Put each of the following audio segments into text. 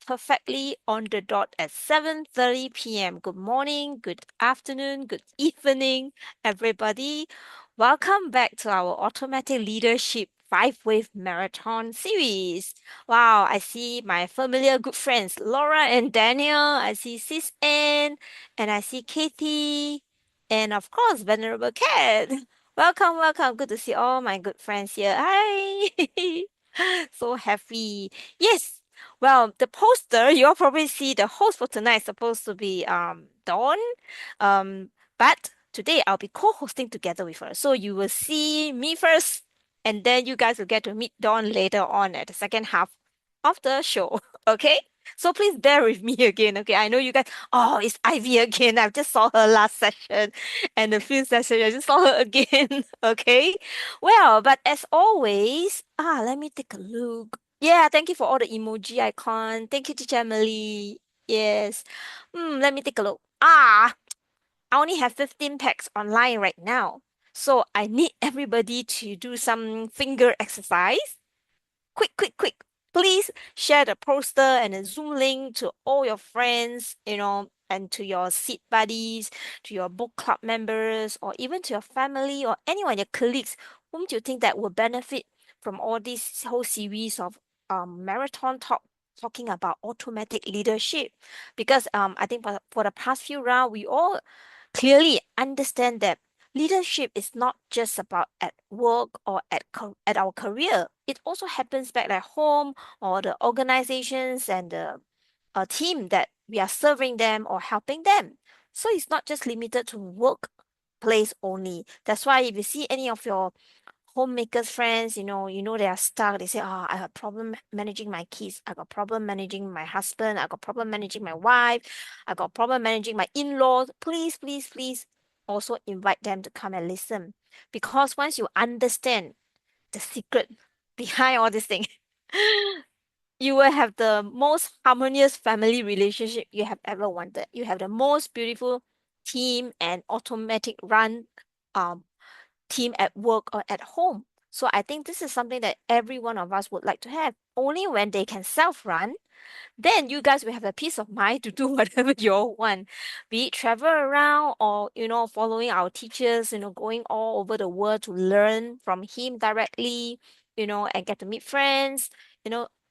perfectly on the dot at 7:30 p.m. Good morning, good afternoon, good evening, everybody. Welcome back to our Automatic Leadership 5-Wave Marathon series. Wow, I see my familiar good friends, Laura and Daniel. I see Sis Ann, and I see Katie, and of course, Venerable Cat. Welcome, welcome. Good to see all my good friends here. Hi. So happy. Yes. Well, the poster, you'll probably see the host for tonight is supposed to be Dawn. But today I'll be co-hosting together with her. So you will see me first, and then you guys will get to meet Dawn later on at the second half of the show. Okay? So please bear with me again. Okay. I know you guys, oh, it's Ivy again. I just saw her last session and the fifth session. I just saw her again. Okay. Well, but as always, let me take a look. Yeah, thank you for all the emoji icon. Thank you, Teacher Emily. Yes. Let me take a look. I only have 15 packs online right now. So I need everybody to do some finger exercise. Quick, quick, quick. Please share the poster and the Zoom link to all your friends, and to your seat buddies, to your book club members, or even to your family or anyone, your colleagues, whom do you think that will benefit from all this whole series of marathon talking about automatic leadership? Because I think for the past few rounds, we all clearly understand that leadership is not just about at work or at our career. It also happens back at home or the organizations and the team that we are serving them or helping them. So it's not just limited to workplace only. That's why if you see any of your homemakers friends, they are stuck. They say, "Oh, I have problem managing my kids. I got problem managing my husband. I got problem managing my wife. I got problem managing my in-laws." Please, please, please also invite them to come and listen. Because once you understand the secret behind all this thing, you will have the most harmonious family relationship you have ever wanted. You have the most beautiful team and automatic run um team at work or at home. So I think this is something that every one of us would like to have. Only when they can self-run, then you guys will have the peace of mind to do whatever you all want. Be it travel around or, following our teachers, going all over the world to learn from him directly, and get to meet friends,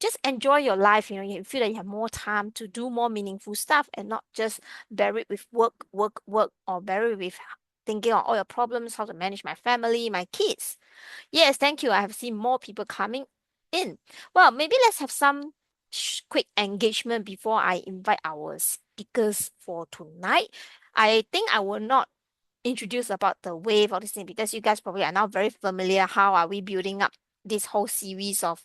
just enjoy your life. You feel that you have more time to do more meaningful stuff and not just buried with work, work, work, or buried with thinking of all your problems, how to manage my family, my kids. Yes, thank you. I have seen more people coming in. Well, maybe let's have some quick engagement before I invite our speakers for tonight. I think I will not introduce about the wave or this thing because you guys probably are now very familiar how are we building up this whole series of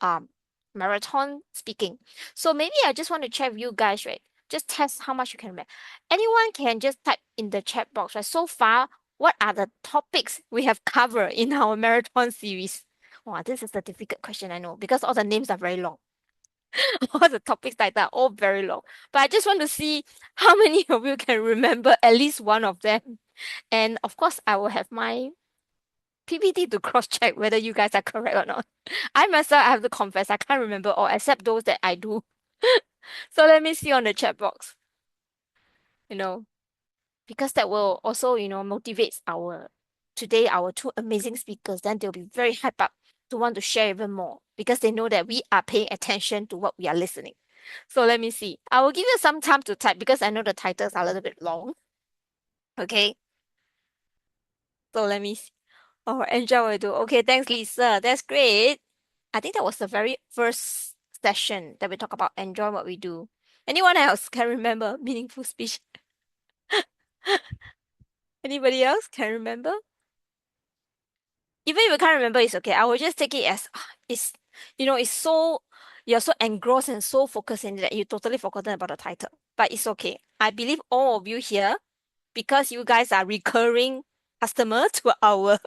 um marathon speaking. So maybe I just want to check with you guys, right? Just test how much you can remember. Anyone can just type in the chat box, right? So far, what are the topics we have covered in our marathon series? Wow, this is a difficult question, I know, because all the names are very long. All the topics like that are all very long. But I just want to see how many of you can remember at least one of them. And of course, I will have my PPT to cross check whether you guys are correct or not. I myself, I have to confess, I can't remember all except those that I do. So let me see on the chat box, you know, because that will also, motivates our two amazing speakers. Then they'll be very hyped up to want to share even more because they know that we are paying attention to what we are listening. So let me see. I will give you some time to type because I know the titles are a little bit long. Okay. So let me see. Oh, Angel will do. Okay, thanks, Lisa. That's great. I think that was the very first session that we talk about enjoy what we do. Anyone else can remember meaningful speech? Anybody else can remember? Even if you can't remember, it's okay. I will just take it as it's it's so you're so engrossed and so focused in it that you totally forgotten about the title. But it's okay. I believe all of you here, because you guys are recurring customer to our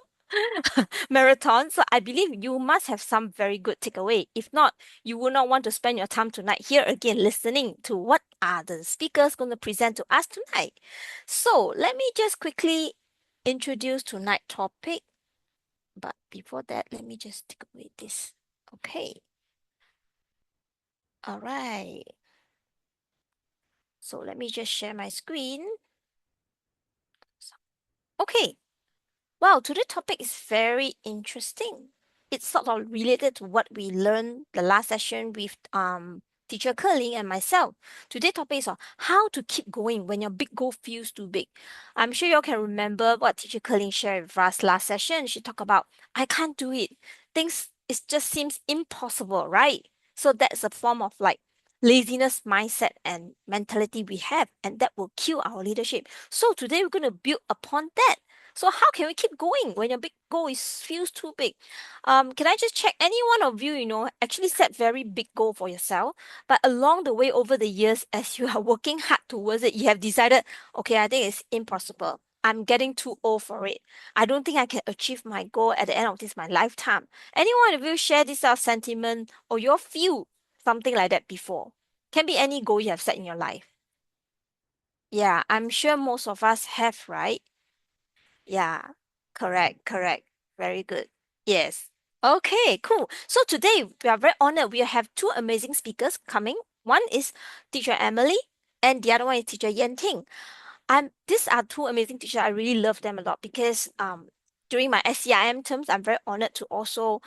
marathon. So I believe you must have some very good takeaway. If not, you will not want to spend your time tonight here again listening to what are the speakers going to present to us tonight. So let me just quickly introduce tonight's topic. But before that, let me just take away this. Okay. All right. So let me just share my screen. Okay. Wow, today's topic is very interesting. It's sort of related to what we learned the last session with teacher Kerling and myself. Today's topic is on how to keep going when your big goal feels too big. I'm sure you all can remember what teacher Kerling shared with us last session. She talked about I can't do it. Things it just seems impossible, right? So that's a form of like laziness mindset and mentality we have, and that will kill our leadership. So today we're going to build upon that. So how can we keep going when your big goal feels too big? Can I just check any one of you, actually set very big goal for yourself, but along the way over the years, as you are working hard towards it, you have decided, okay, I think it's impossible. I'm getting too old for it. I don't think I can achieve my goal at the end of this my lifetime. Any one of you share this sentiment or you feel something like that before? Can be any goal you have set in your life. Yeah, I'm sure most of us have, right? Yeah, correct, correct. Very good. Yes. Okay, cool. So today we are very honored. We have two amazing speakers coming. One is teacher Emily, and the other one is teacher Yan Ting. These are two amazing teachers. I really love them a lot because during my SCIM terms, I'm very honored to also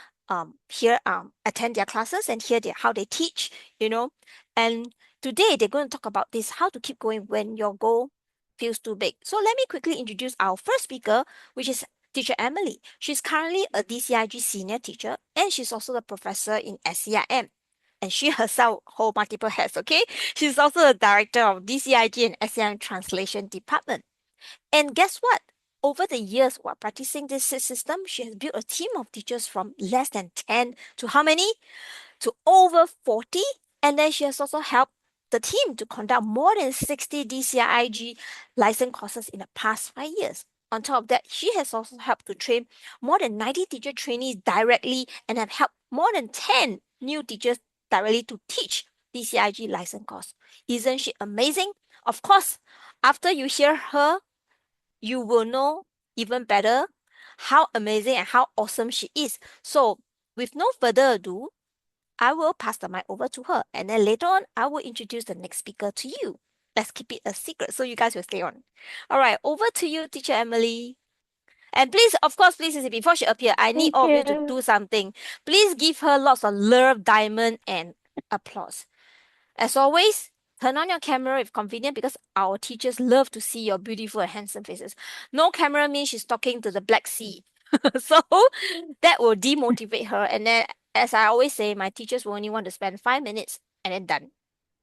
hear attend their classes and hear how they teach, you know. And today they're going to talk about this, how to keep going when your goal feels too big. So let me quickly introduce our first speaker, which is teacher Emily. She's currently a DCIG senior teacher and she's also the professor in SCIM. And she herself hold multiple hats, okay? She's also the director of DCIG and SCIM Translation Department. And guess what? Over the years while practicing this system, she has built a team of teachers from less than 10 to how many? To over 40. And then she has also helped the team to conduct more than 60 DCIG license courses in the past 5 years. On top of that, she has also helped to train more than 90 teacher trainees directly and have helped more than 10 new teachers directly to teach DCIG license course. Isn't she amazing? Of course, after you hear her, you will know even better how amazing and how awesome she is. So, with no further ado, I will pass the mic over to her. And then later on, I will introduce the next speaker to you. Let's keep it a secret so you guys will stay on. All right, over to you, teacher Emily. And please, of course, please, before she appears, I need Thank all of you to you. do something. Please give her lots of love, diamond, and applause. As always, turn on your camera if convenient because our teachers love to see your beautiful and handsome faces. No camera means she's talking to the Black Sea. So that will demotivate her. And then, as I always say, my teachers will only want to spend 5 minutes and then done.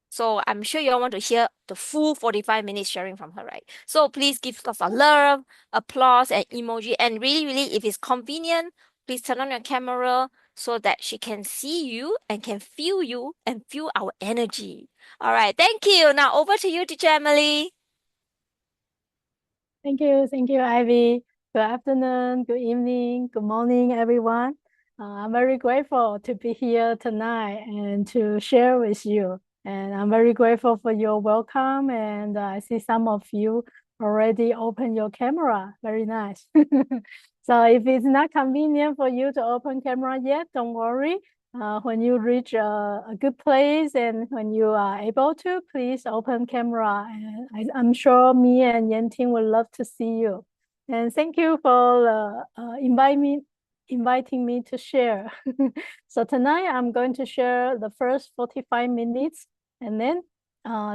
So I'm sure you all want to hear the full 45 minutes sharing from her, right? So please give lots of love, applause, and emoji. And really, really, if it's convenient, please turn on your camera so that she can see you and can feel you and feel our energy. All right, thank you. Now over to you, teacher Emily. Thank you, Ivy. Good afternoon, good evening, good morning, everyone. I'm very grateful to be here tonight and to share with you. And I'm very grateful for your welcome. And I see some of you already open your camera. Very nice. So if it's not convenient for you to open camera yet, don't worry. When you reach a good place and when you are able to, please open camera. And I'm sure me and Yanting would love to see you. And thank you for inviting me to share. So tonight I'm going to share the first 45 minutes and then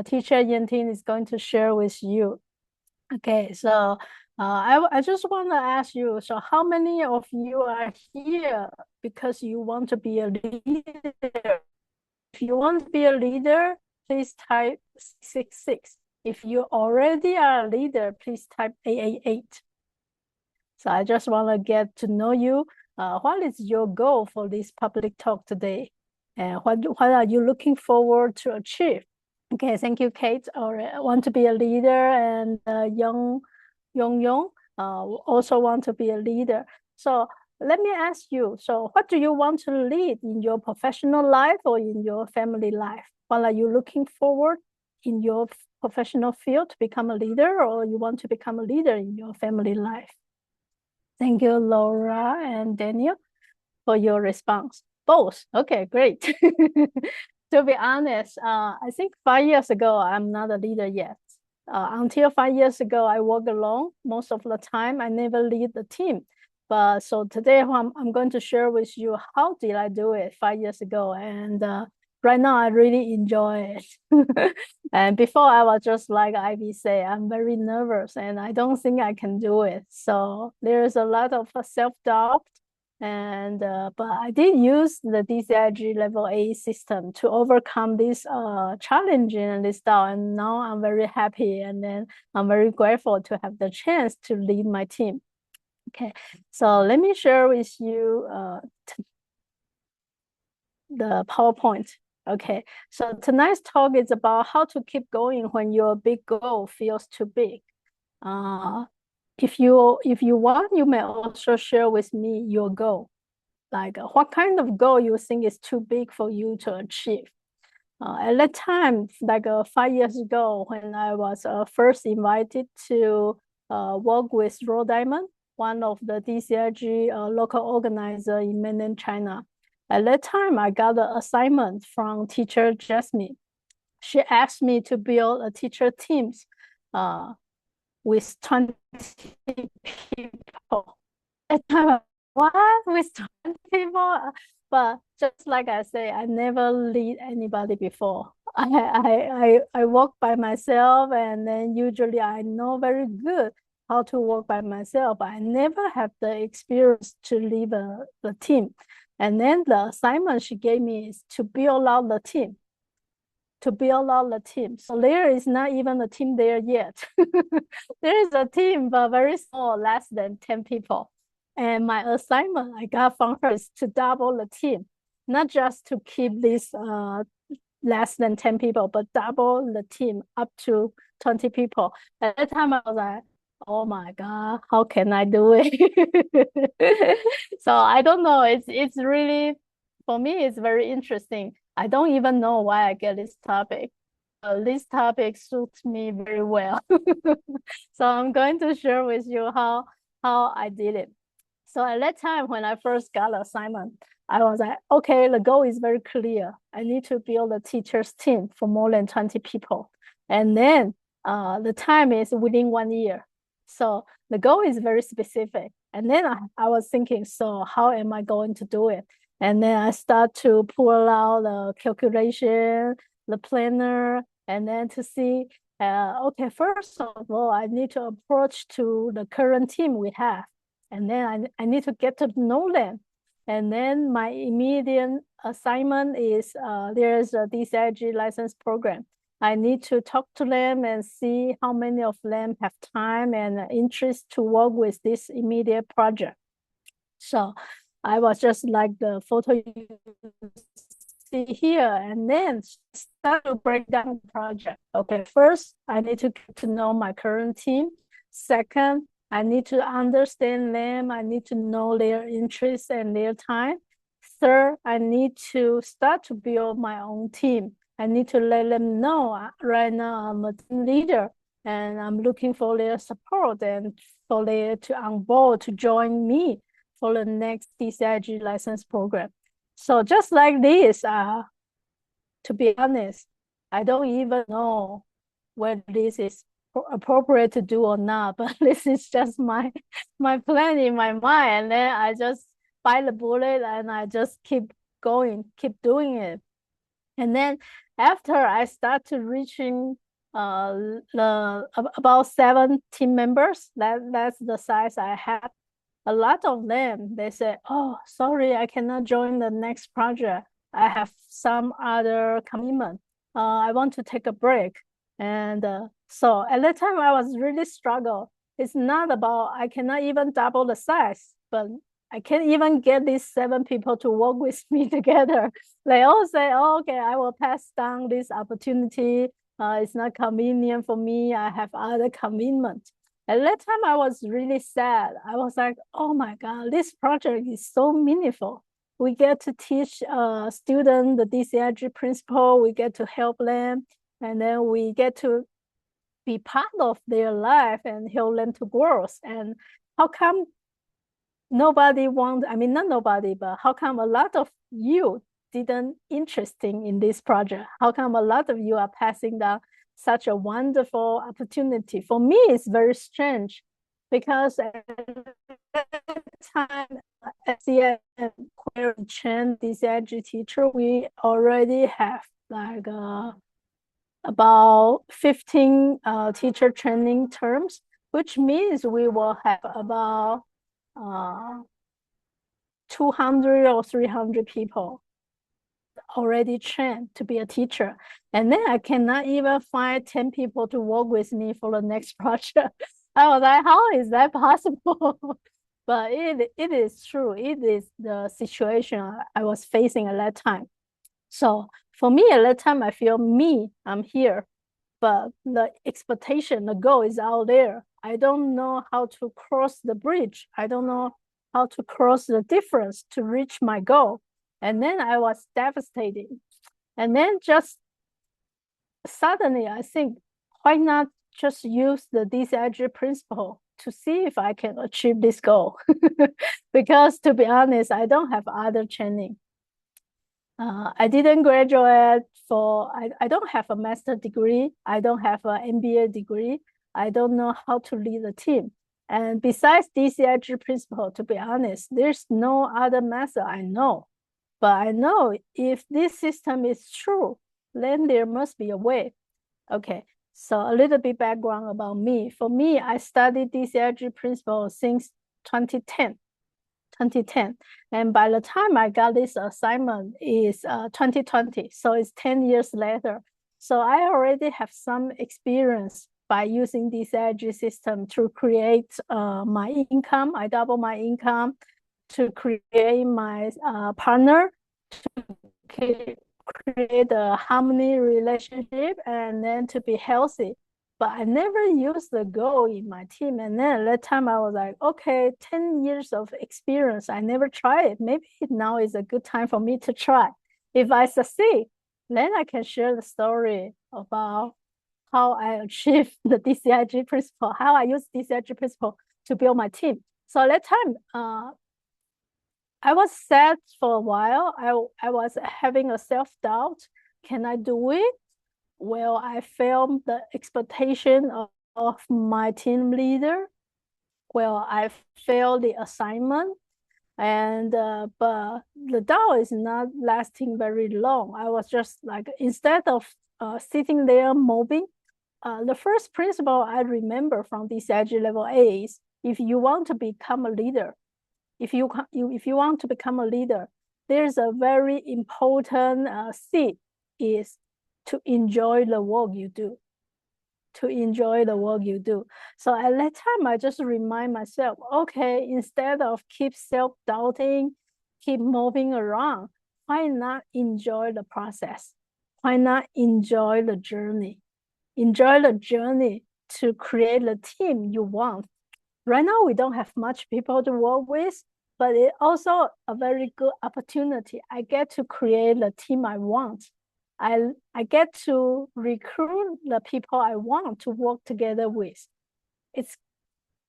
teacher Yanting is going to share with you. Okay, so I just want to ask you, so how many of you are here because you want to be a leader? If you want to be a leader, please type 666. If you already are a leader, please type 888. So I just want to get to know you. What is your goal for this public talk today? And what are you looking forward to achieve? Okay, thank you, Kate. Or want to be a leader, and Young Yong also want to be a leader. So let me ask you. So, what do you want to lead in your professional life or in your family life? What are you looking forward in your professional field to become a leader, or you want to become a leader in your family life? Thank you, Laura and Daniel, for your response. Both. Okay, great. To be honest, I think 5 years ago, I'm not a leader yet. Until 5 years ago, I work alone most of the time. I never lead the team. But so today, I'm going to share with you how did I do it 5 years ago. And right now, I really enjoy it. And before, I was just like Ivy say, I'm very nervous and I don't think I can do it. So there's a lot of self-doubt and but I did use the DCIG level A system to overcome this challenge and this doubt. And now I'm very happy and then I'm very grateful to have the chance to lead my team. Okay, so let me share with you the PowerPoint. Okay, so tonight's talk is about how to keep going when your big goal feels too big. If you want, you may also share with me your goal. Like what kind of goal you think is too big for you to achieve. At that time, like 5 years ago, when I was first invited to work with Raw Diamond, one of the DCIG local organizer in mainland China. At that time, I got an assignment from teacher Jasmine. She asked me to build a teacher teams with 20 people. At the time, what with 20 people? But just like I say, I never lead anybody before. I work by myself, and then usually I know very good how to work by myself. But I never have the experience to lead the team. And then the assignment she gave me is to build out the team. To build out the team. So there is not even a team there yet. There is a team, but very small, less than 10 people. And my assignment I got from her is to double the team, not just to keep this less than 10 people, but double the team up to 20 people. At that time, I was like, oh my God, how can I do it? So I don't know. It's really, for me, it's very interesting. I don't even know why I get this topic. This topic suits me very well. So I'm going to share with you how I did it. So at that time, when I first got the assignment, I was like, okay, the goal is very clear. I need to build a teacher's team for more than 20 people. And then the time is within 1 year. So the goal is very specific. And then I was thinking, so how am I going to do it? And then I start to pull out the calculation, the planner, and then to see, okay, first of all, I need to approach to the current team we have. And then I need to get to know them. And then my immediate assignment is there's a DCIG license program. I need to talk to them and see how many of them have time and interest to work with this immediate project. So I was just like the photo you see here, and then start to break down the project. Okay, first, I need to get to know my current team. Second, I need to understand them. I need to know their interests and their time. Third, I need to start to build my own team. I need to let them know right now I'm a team leader and I'm looking for their support and for them to on board to join me for the next DCIG license program. So just like this, to be honest, I don't even know whether this is appropriate to do or not, but this is just my plan in my mind. And then I just bite the bullet and I just keep going, keep doing it. And then after I start to reaching about 7 team members, that's the size I had. A lot of them, they say, oh, sorry, I cannot join the next project. I have some other commitment. I want to take a break. And so at that time, I was really struggle. It's not about, I cannot even double the size, but I can't even get these 7 people to work with me together. They all say, oh, okay, I will pass down this opportunity. It's not convenient for me. I have other commitments. At that time, I was really sad. I was like, oh my God, this project is so meaningful. We get to teach students the DCIG principle. We get to help them. And then we get to be part of their life and help them to grow. And how come nobody wants, I mean, not nobody, but how come a lot of you didn't interesting in this project? How come a lot of you are passing down such a wonderful opportunity? For me, it's very strange because at that time, SEM where we train DCIG teacher, we already have like about 15 teacher training terms, which means we will have about uh, 200 or 300 people already trained to be a teacher. And then I cannot even find 10 people to work with me for the next project. I was like, how is that possible? But it is true. It is the situation I was facing at that time. So for me at that time, I feel I'm here, but the expectation, the goal is out there. I don't know how to cross the bridge. I don't know how to cross the difference to reach my goal. And then I was devastated. And then just suddenly I think, why not just use the DCIG principle to see if I can achieve this goal? Because to be honest, I don't have other training. I didn't graduate I don't have a master degree. I don't have an MBA degree. I don't know how to lead a team. And besides DCIG principle, to be honest, there's no other method I know. But I know if this system is true, then there must be a way. Okay, so a little bit background about me. For me, I studied DCIG principle since 2010. 2010. And by the time I got this assignment is 2020. So it's 10 years later. So I already have some experience by using this energy system to create my income. I double my income to create my partner, to create a harmony relationship, and then to be healthy. But I never used the goal in my team. And then at that time I was like, okay, 10 years of experience, I never tried it. Maybe now is a good time for me to try. If I succeed, then I can share the story about how I achieved the DCIG principle, how I use DCIG principle to build my team. So at that time, I was sad for a while. I was having a self-doubt. Can I do it? Well, I failed the expectation of my team leader. Well, I failed the assignment. And but the doubt is not lasting very long. I was just like, instead of sitting there mobbing, the first principle I remember from DCIG level A is, if you want to become a leader, if you want to become a leader, there's a very important seed is to enjoy the work you do. To enjoy the work you do. So at that time, I just remind myself, okay, instead of keep self-doubting, keep moving around, why not enjoy the process? Why not enjoy the journey? Enjoy the journey to create the team you want. Right now, we don't have much people to work with, but it's also a very good opportunity. I get to create the team I want. I get to recruit the people I want to work together with. It's,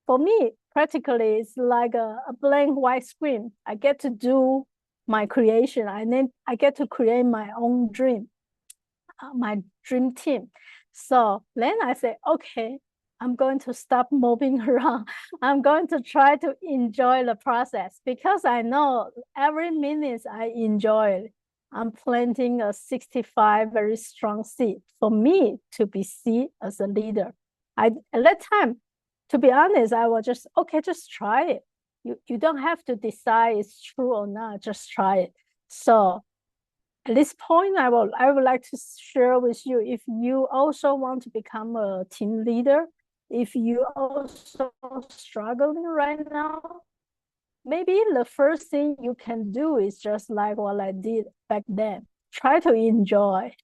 for me, practically, it's like a blank white screen. I get to do my creation. I get to create my own dream, my dream team. So then I say, okay, I'm going to stop moving around. I'm going to try to enjoy the process, because I know every minute I enjoy it, I'm planting a 65 very strong seed for me to be seen as a leader. At that time, to be honest, I was just, okay, just try it. You don't have to decide it's true or not, just try it. So at this point, I would like to share with you, if you also want to become a team leader, if you also struggling right now, maybe the first thing you can do is just like what I did back then. Try to enjoy.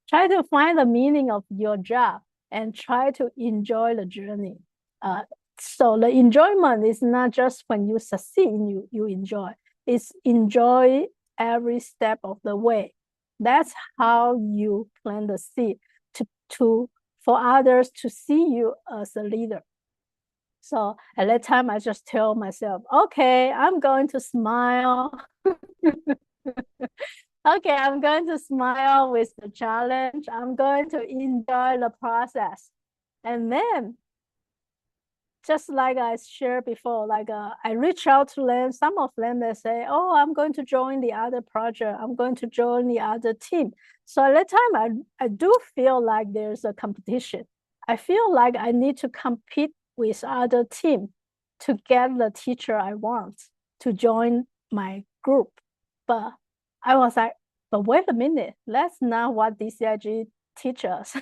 Try to find the meaning of your job and try to enjoy the journey. So the enjoyment is not just when you succeed, you enjoy. It's enjoy every step of the way. That's how you plant the seed to for others to see you as a leader. So at that time, I just tell myself, okay, I'm going to smile. Okay, I'm going to smile with the challenge. I'm going to enjoy the process. And then, just like I shared before, I reach out to them. Some of them, they say, oh, I'm going to join the other project. I'm going to join the other team. So at that time, I do feel like there's a competition. I feel like I need to compete with other team to get the teacher I want to join my group. But I was like, but wait a minute, that's not what DCIG teach us.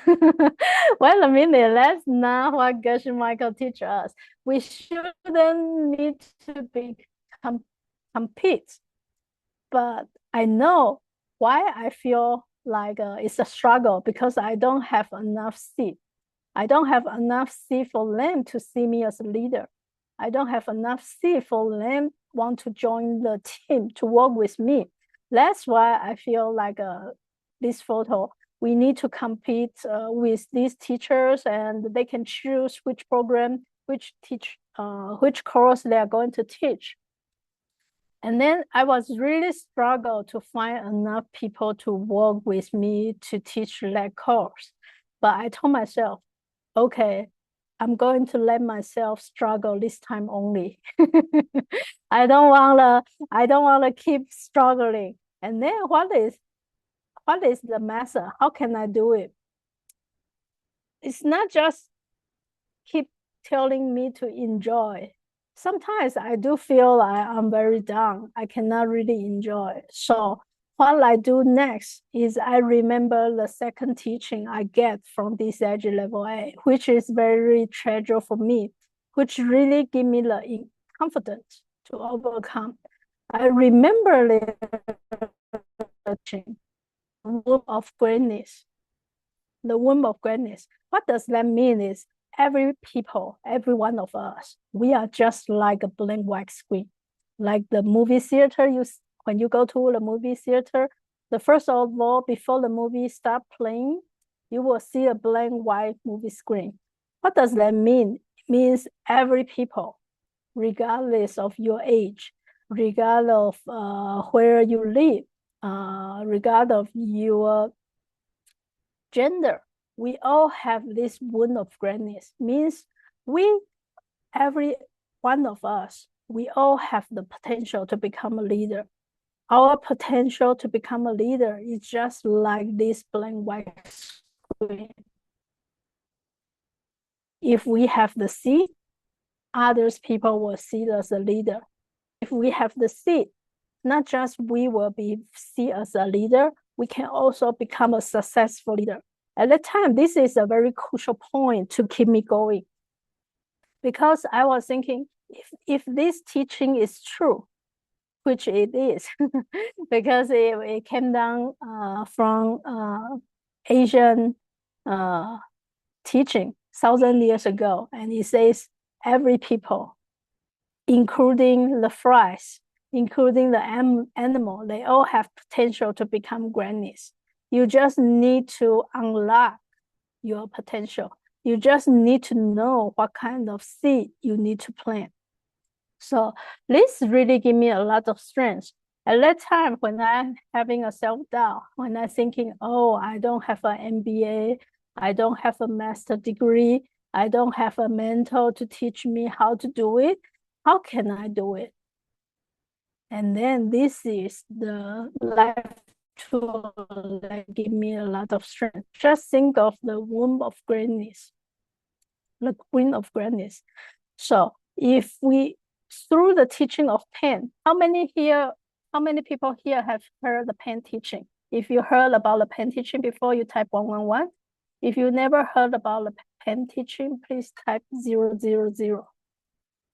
Wait a minute, that's not what Gershon Michael teach us. We shouldn't need to be com compete. But I know why I feel like it's a struggle because I don't have enough seat. I don't have enough seat for them to see me as a leader. I don't have enough seat for them want to join the team to work with me. That's why I feel like this photo, we need to compete with these teachers and they can choose which program, which course they are going to teach. And then I was really struggle to find enough people to work with me to teach that course. But I told myself, okay, I'm going to let myself struggle this time only. I don't wanna keep struggling. And then what is the method? How can I do it? It's not just keep telling me to enjoy. Sometimes I do feel like I'm very down. I cannot really enjoy. So what I do next is I remember the second teaching I get from this edge level A, which is very treasure for me, which really give me the confidence to overcome. I remember the teaching, womb of greatness, the womb of greatness. What does that mean is every one of us, we are just like a blank white screen. Like the movie theater, when you go to the movie theater, the first of all, before the movie start playing, you will see a blank white movie screen. What does that mean? It means every people, regardless of your age, regardless of where you live, regardless of your gender, we all have this wound of greatness. Means we, every one of us, we all have the potential to become a leader. Our potential to become a leader is just like this blank white screen. If we have the seed, others people will see us as a leader. If we have the seed, not just we will be seen as a leader, we can also become a successful leader. At that time, this is a very crucial point to keep me going. Because I was thinking, if this teaching is true, which it is, because it came down from Asian teaching 1,000 years ago, and it says every people, including the flies, including the animal, they all have potential to become greatness. You just need to unlock your potential. You just need to know what kind of seed you need to plant. So this really gave me a lot of strength. At that time, when I'm having a self-doubt, when I'm thinking, oh, I don't have an MBA, I don't have a master degree, I don't have a mentor to teach me how to do it, how can I do it? And then this is the life tool that give me a lot of strength. Just think of the womb of greatness, the queen of greatness. So if we, through the teaching of Penn, how many people here have heard the Penn teaching? If you heard about the Penn teaching before, you type 111. If you never heard about the Penn teaching, please type 000.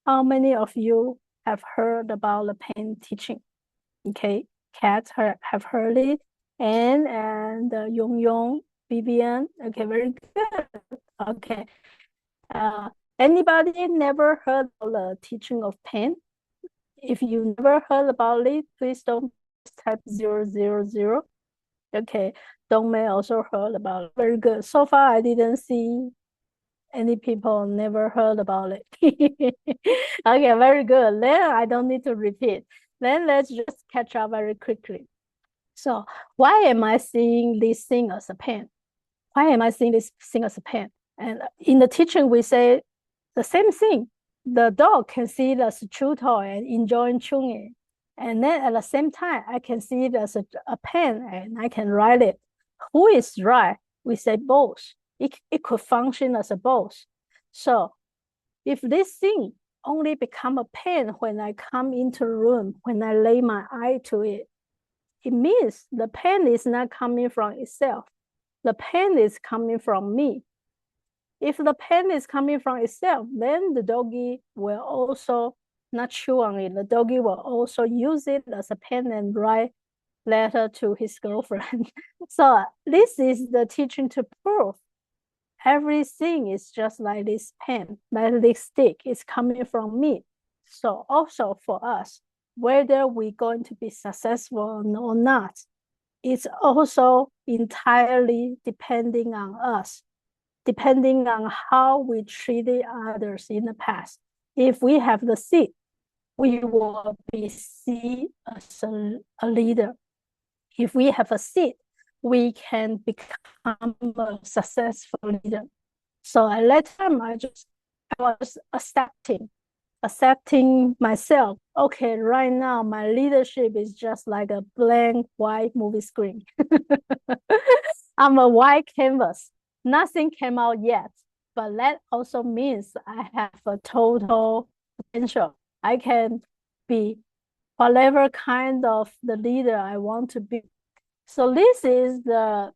How many of you have heard about the Penn teaching? Okay, Kat have heard it, and Yong Yong, Vivian. Okay, very good. Okay, uh, anybody never heard of the teaching of Penn? If you never heard about it, please don't type 000. Okay, Dong Mei also heard about it. Very good. So far, I didn't see any people never heard about it. Okay, very good. Then I don't need to repeat. Then let's just catch up very quickly. So why am I seeing this thing as a pen? Why am I seeing this thing as a pen? And in the teaching, we say the same thing. The dog can see it as a chew toy and enjoy chewing it. And then at the same time, I can see it as a pen and I can write it. Who is right? We say both. It could function as a both. So if this thing only become a pen when I come into the room, when I lay my eye to it, it means the pen is not coming from itself. The pen is coming from me. If the pen is coming from itself, then the doggy will also not chew on it. The doggy will also use it as a pen and write letter to his girlfriend. So this is the teaching to prove everything is just like this pen, like this stick is coming from me. So also for us, whether we're going to be successful or not, it's also entirely depending on us, depending on how we treated others in the past. If we have the seed, we will be seen as a leader. If we have a seed, we can become a successful leader. So at that time, I was accepting myself. Okay, right now my leadership is just like a blank white movie screen. I'm a white canvas. Nothing came out yet, but that also means I have a total potential. I can be whatever kind of the leader I want to be. So this is the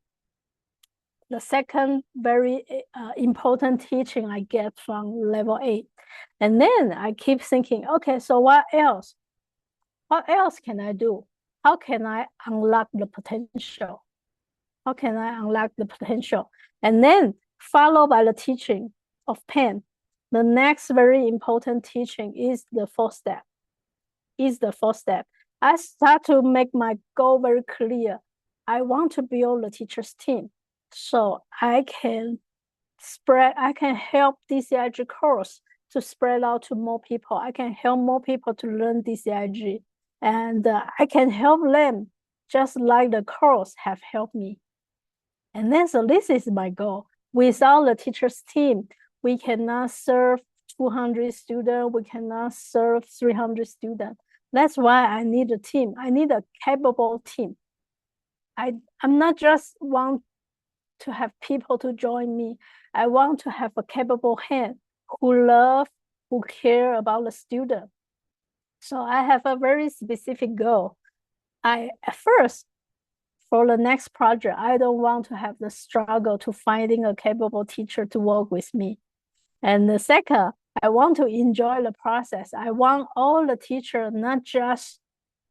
second very important teaching I get from level 8. And then I keep thinking, okay, so what else? What else can I do? How can I unlock the potential? How can I unlock the potential? And then followed by the teaching of pen. The next very important teaching is the fourth step. I start to make my goal very clear. I want to build a teacher's team so I can help DCIG course to spread out to more people. I can help more people to learn DCIG, and I can help them just like the course have helped me. And then, so this is my goal. Without the teacher's team, we cannot serve 200 students, we cannot serve 300 students. That's why I need a team. I need a capable team. I'm not just want to have people to join me. I want to have a capable hand who love, who care about the student. So I have a very specific goal. At first, for the next project, I don't want to have the struggle to finding a capable teacher to work with me. And the second, I want to enjoy the process. I want all the teachers not just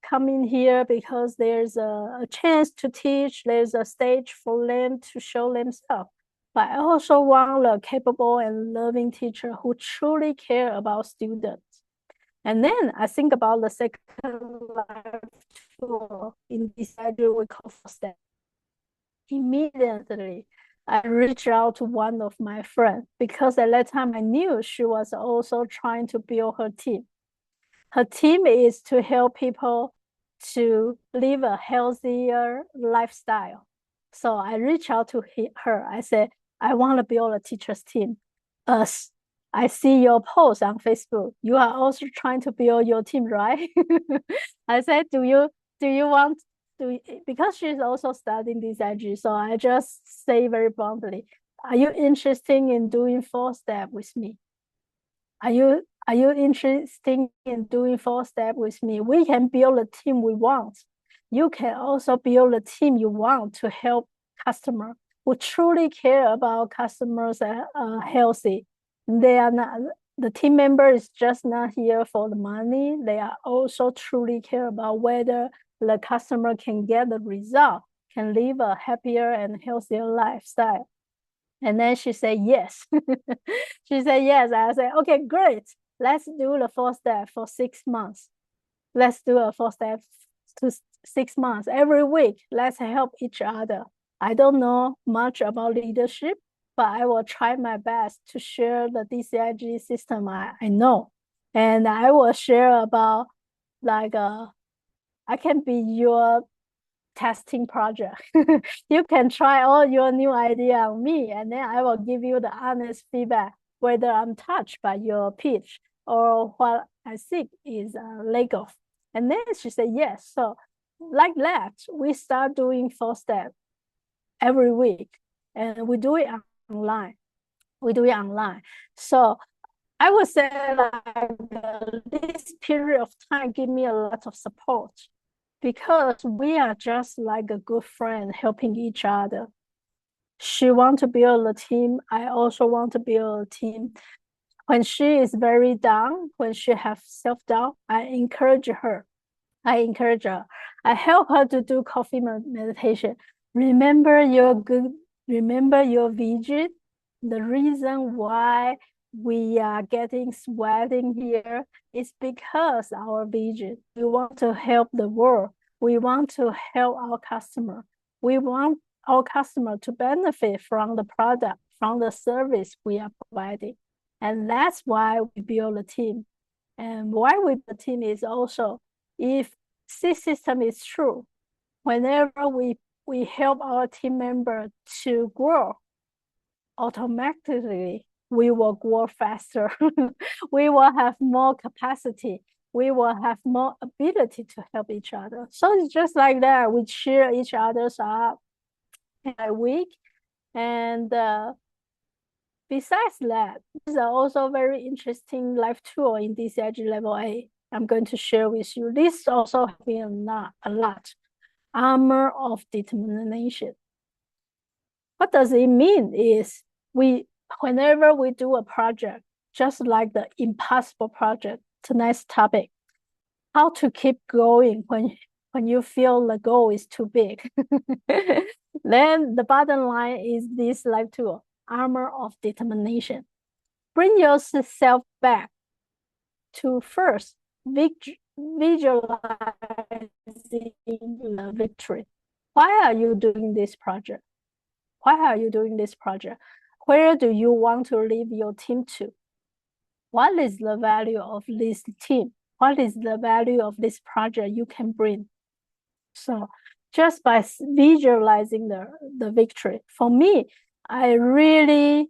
coming here because there's a chance to teach, there's a stage for them to show themselves. But I also want a capable and loving teacher who truly care about students. And then I think about the second life tool in this idea we call for step. Immediately, I reached out to one of my friends because at that time I knew she was also trying to build her team. Her team is to help people to live a healthier lifestyle. So I reached out to her. I said, I want to build a teacher's team. I see your post on Facebook. You are also trying to build your team, right? I said, do you want to, because she's also studying this IG, so I just say very bluntly, are you interested in doing 4-step with me? Are you interested in doing 4-step with me? We can build a team we want. You can also build a team you want to help customers who truly care about customers healthy. They are not, the team member is just not here for the money. They are also truly care about whether the customer can get the result, can live a happier and healthier lifestyle. And then she said, yes. She said, yes. I said, okay, great. Let's do the 4-step for 6 months. Let's do a 4-step to 6 months. Every week, let's help each other. I don't know much about leadership, but I will try my best to share the DCIG system I know. And I will share about like, I can be your testing project. You can try all your new idea on me, and then I will give you the honest feedback whether I'm touched by your pitch or what I think is a lack of. And then she said yes. So like that, we start doing 4 steps every week, and we do it online. We do it online. So I would say like this period of time give me a lot of support because we are just like a good friend helping each other. She want to build a team. I also want to build a team. When she is very down, when she have self-doubt, I encourage her. I help her to do coffee meditation. Remember remember your vision. The reason why we are getting sweating here is because our vision. We want to help the world. We want to help our customer. We want our customer to benefit from the product, from the service we are providing. And that's why we build a team. And why we build a team is also, if this system is true, whenever we help our team member to grow, automatically we will grow faster. We will have more capacity. We will have more ability to help each other. So it's just like that. We cheer each other's up every week. And besides that, these are also very interesting life tool in DCIG level A. I'm going to share with you. This also helped me a lot. Armor of determination. What does it mean is whenever we do a project, just like the impossible project, tonight's topic, how to keep going when you feel the goal is too big. Then the bottom line is this life tool, armor of determination. Bring yourself back to first visualizing the victory. Why are you doing this project? Why are you doing this project? Where do you want to lead your team to? What is the value of this team? What is the value of this project you can bring? So just by visualizing the victory, for me, I really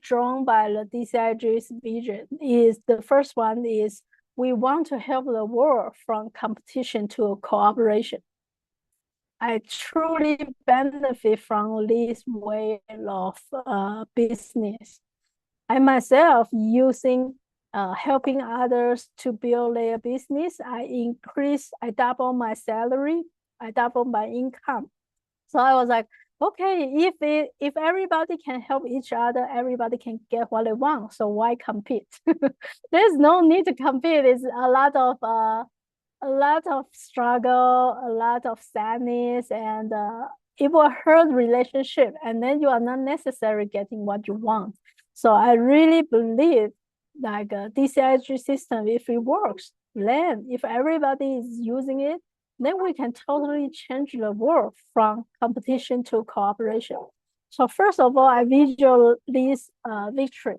drawn by the DCIG's vision. Is the first one is we want to help the world from competition to cooperation. I truly benefit from this way of business. I myself using helping others to build their business. I double my salary, I double my income. So I was like, okay, if everybody can help each other, everybody can get what they want. So why compete? There's no need to compete. It's a lot of struggle, a lot of sadness, and it will hurt relationship. And then you are not necessarily getting what you want. So I really believe like a DCIG system, if it works, then if everybody is using it, then we can totally change the world from competition to cooperation. So first of all, I visualize victory.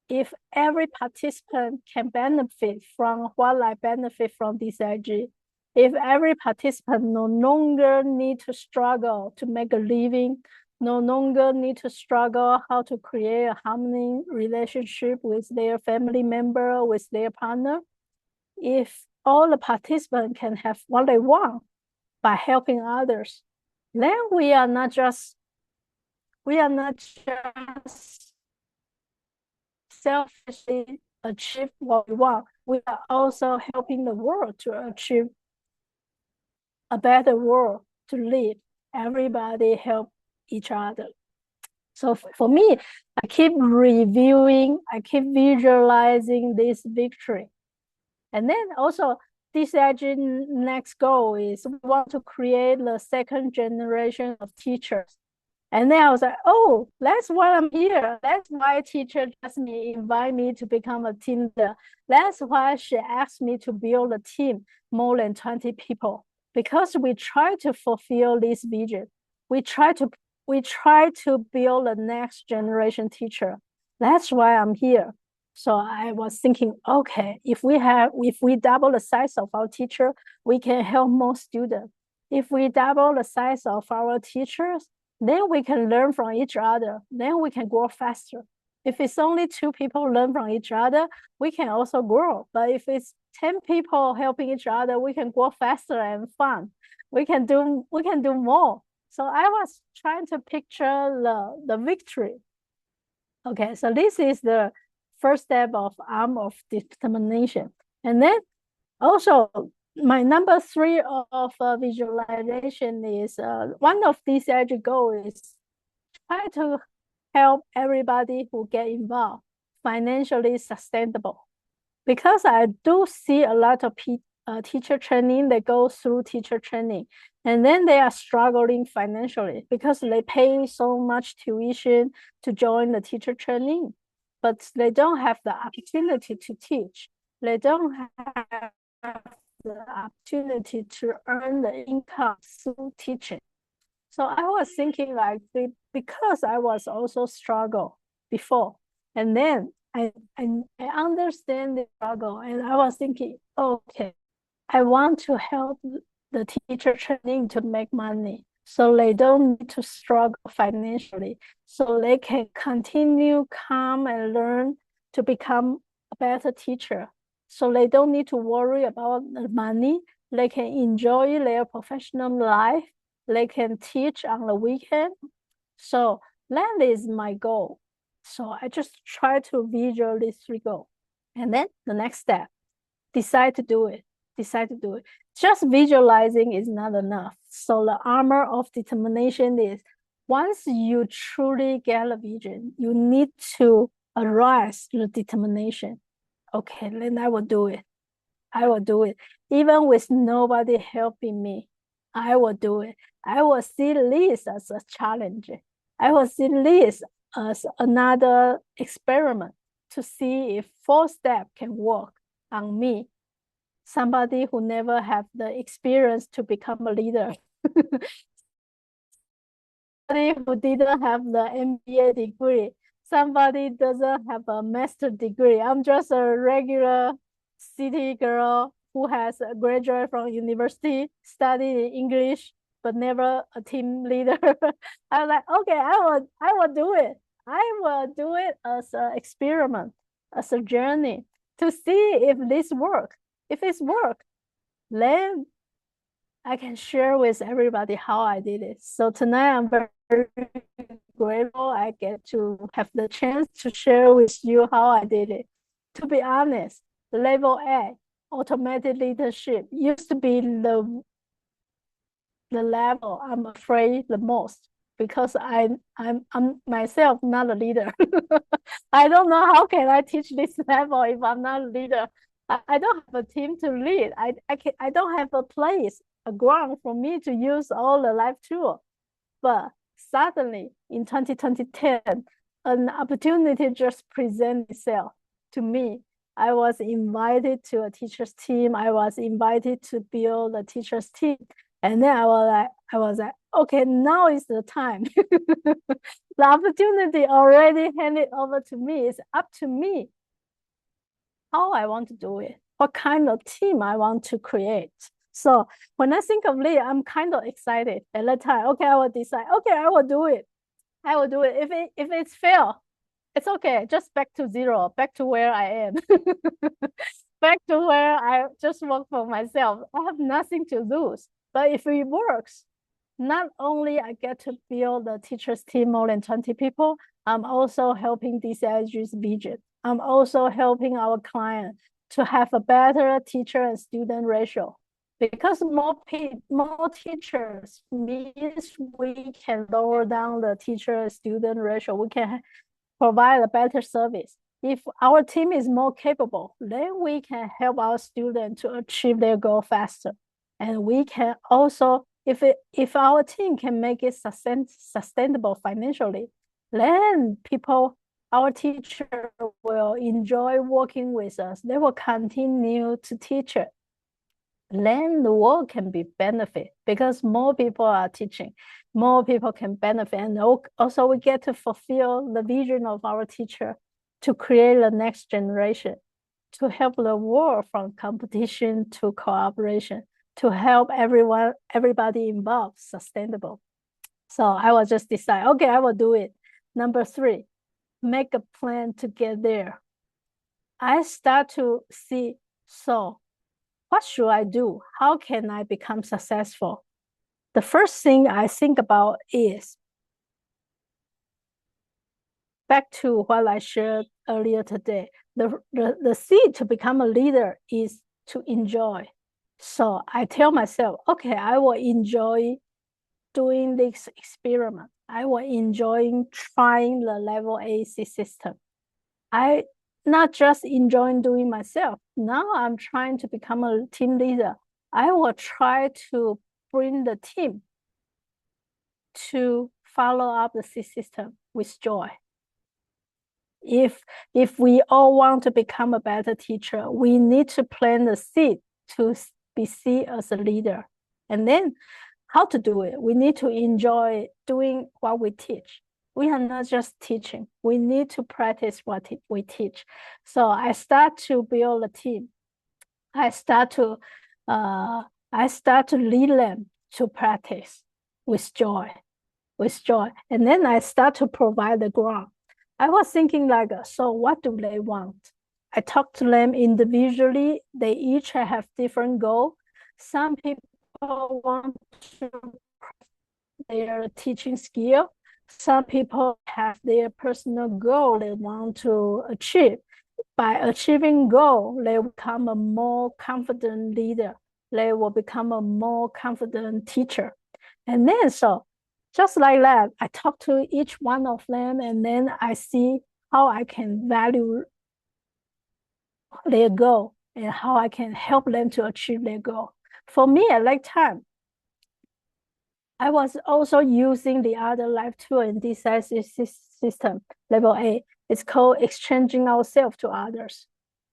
If every participant can benefit from what I benefit from DCIG, if every participant no longer need to struggle to make a living, no longer need to struggle how to create a harmony relationship with their family member, with their partner, if all the participants can have what they want by helping others, then we are not just selfishly achieve what we want. We are also helping the world to achieve a better world to live. Everybody help each other. So for me, I keep reviewing, I keep visualizing this victory. And then also DCIG next goal is we want to create the second generation of teachers. And then I was like, oh, that's why I'm here. That's why teacher just invite me to become a team leader. That's why she asked me to build a team, more than 20 people, because we try to fulfill this vision. We try to build the next generation teacher. That's why I'm here. So I was thinking, okay, if we double the size of our teacher, we can help more students. If we double the size of our teachers, then we can learn from each other. Then we can grow faster. If it's only 2 people learn from each other, we can also grow. But if it's 10 people helping each other, we can grow faster and fun. We can do more. So I was trying to picture the victory. Okay, so this is the first step of arm of determination. And then also my number 3 of visualization is one of these edge goals is try to help everybody who get involved financially sustainable. Because I do see a lot of teacher training, they go through teacher training, and then they are struggling financially because they pay so much tuition to join the teacher training, but they don't have the opportunity to teach. They don't have the opportunity to earn the income through teaching. So I was thinking like, because I was also struggle before, and then I understand the struggle, and I was thinking, okay, I want to help the teacher training to make money so they don't need to struggle financially, so they can continue come and learn to become a better teacher. So they don't need to worry about the money. They can enjoy their professional life. They can teach on the weekend. So that is my goal. So I just try to visualize these 3 goals. And then the next step, decide to do it. Decide to do it. Just visualizing is not enough. So the armor of determination is once you truly get a vision, you need to arise the determination. Okay, then I will do it. I will do it. Even with nobody helping me, I will do it. I will see this as a challenge. I will see this as another experiment to see if 4 steps can work on me, somebody who never have the experience to become a leader. Somebody who didn't have the MBA degree, somebody doesn't have a master degree. I'm just a regular city girl who has graduated from university, studied English, but never a team leader. I'm like, okay, I will do it. I will do it as an experiment, as a journey to see if this works. If it's work, then I can share with everybody how I did it. So tonight I'm very grateful I get to have the chance to share with you how I did it. To be honest, level A, automatic leadership, used to be the level I'm afraid the most because I'm myself not a leader. I don't know how can I teach this level if I'm not a leader. I don't have a team to lead. I don't have a place, a ground for me to use all the live tool. But suddenly in 2010, an opportunity just presented itself to me. I was invited to a teacher's team. I was invited to build a teacher's team. And then I was like, okay, now is the time. The opportunity already handed over to me. It's up to me how I want to do it, what kind of team I want to create. So when I think of Lee, I'm kind of excited at that time. Okay, I will decide. Okay, I will do it. I will do it. If it's fail, it's okay. Just back to zero, back to where I am. Back to where I just work for myself. I have nothing to lose. But if it works, not only I get to build a teacher's team more than 20 people, I'm also helping DCIG's vision. I'm also helping our client to have a better teacher and student ratio. Because more teachers means we can lower down the teacher student ratio. We can provide a better service. If our team is more capable, then we can help our students to achieve their goal faster. And we can also, if our team can make it sustainable financially, then our teacher will enjoy working with us. They will continue to teach it. Then the world can be benefit because more people are teaching, more people can benefit. And also we get to fulfill the vision of our teacher to create the next generation, to help the world from competition to cooperation, to help everybody involved sustainable. So I will just decide, okay, I will do it. Number 3, make a plan to get there. I start to see, so what should I do? How can I become successful? The first thing I think about is back to what I shared earlier today. The seed to become a leader is to enjoy. So I tell myself, okay, I will enjoy doing this experiment. I will enjoy trying the level A system. I not just enjoying doing myself. Now I'm trying to become a team leader. I will try to bring the team to follow up the system with joy. If we all want to become a better teacher, we need to plant the seed to be seen as a leader. And then how to do it? We need to enjoy doing what we teach. We are not just teaching. We need to practice what we teach. So I start to build a team. I start to lead them to practice with joy. And then I start to provide the ground. I was thinking like, so what do they want? I talk to them individually. They each have different goals. Some people want to their teaching skill. Some people have their personal goal they want to achieve. By achieving goal, they become a more confident leader. They will become a more confident teacher. And then so just like that, I talk to each one of them, and then I see how I can value their goal and how I can help them to achieve their goal. For me at that time, I was also using the other life tool in decisive system, level A. It's called exchanging ourselves to others.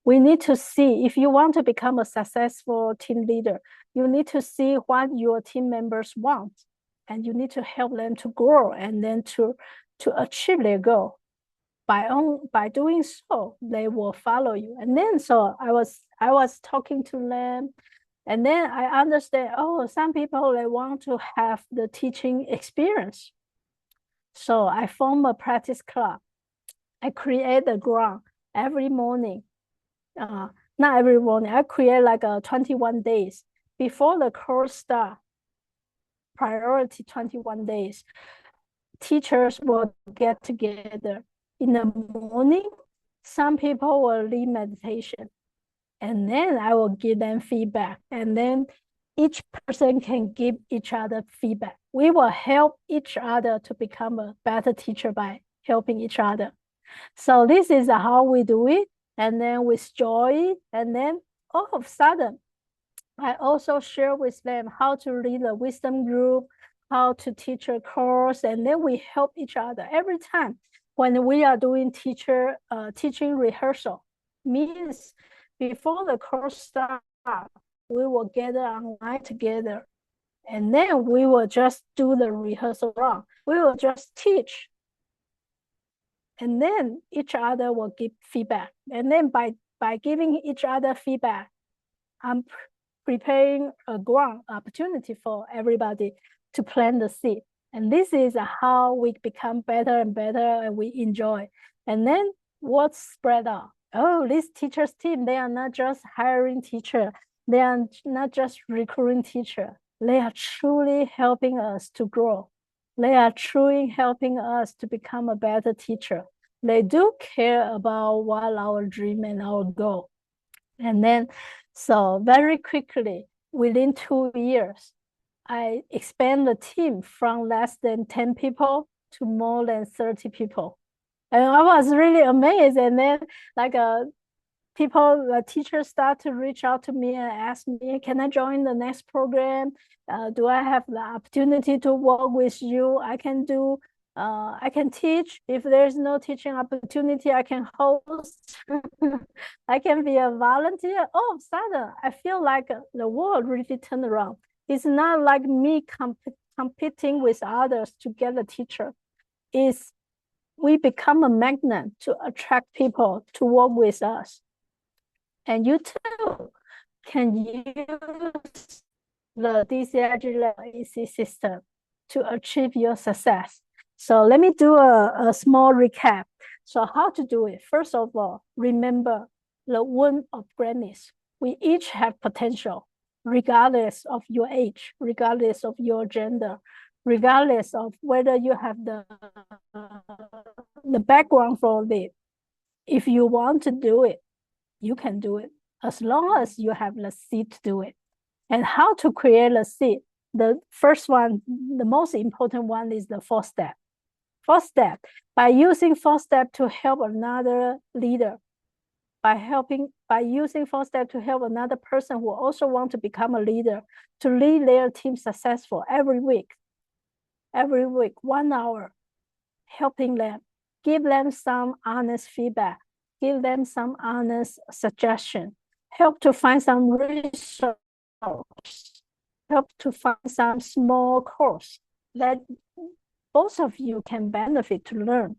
We need to see, if you want to become a successful team leader, you need to see what your team members want, and you need to help them to grow and then to achieve their goal. By doing so, they will follow you. And then so I was talking to them, and then I understand, oh, some people, they want to have the teaching experience. So I form a practice club. I create the ground every morning. Not every morning. I create like 21 days before the course start. Priority 21 days. Teachers will get together in the morning. Some people will lead meditation, and then I will give them feedback, and then each person can give each other feedback. We will help each other to become a better teacher by helping each other. So this is how we do it, and then with joy, and then all of a sudden, I also share with them how to lead a wisdom group, how to teach a course, and then we help each other every time. When we are doing teaching rehearsal, means before the course starts, we will gather online together, and then we will just do the rehearsal run. We will just teach, and then each other will give feedback. And then by giving each other feedback, I'm preparing a ground opportunity for everybody to plant the seed. And this is how we become better and better, and we enjoy. And then what's spread out? Oh, this teachers team, they are not just hiring teacher. They are not just recruiting teacher. They are truly helping us to grow. They are truly helping us to become a better teacher. They do care about what our dream and our goal. And then, so very quickly, within 2 years, I expand the team from less than 10 people to more than 30 people. And I was really amazed. And then like the teachers start to reach out to me and ask me, can I join the next program? Do I have the opportunity to work with you? I can teach. If there's no teaching opportunity, I can host. I can be a volunteer. All of a sudden, I feel like the world really turned around. It's not like me competing with others to get a teacher. It's we become a magnet to attract people to work with us. And you too can use the DCIG system to achieve your success. So let me do a small recap. So how to do it? First of all, remember the womb of greatness. We each have potential, regardless of your age, regardless of your gender, regardless of whether you have the background for it. If you want to do it, you can do it as long as you have the seed to do it. And how to create a seed? The first one, the most important one is the 4-step. 4-step, by using 4-step to help another leader, by using 4-step to help another person who also want to become a leader, to lead their team successful every week, 1 hour, helping them, give them some honest feedback, give them some honest suggestion, help to find some resource, help to find some small course that both of you can benefit to learn.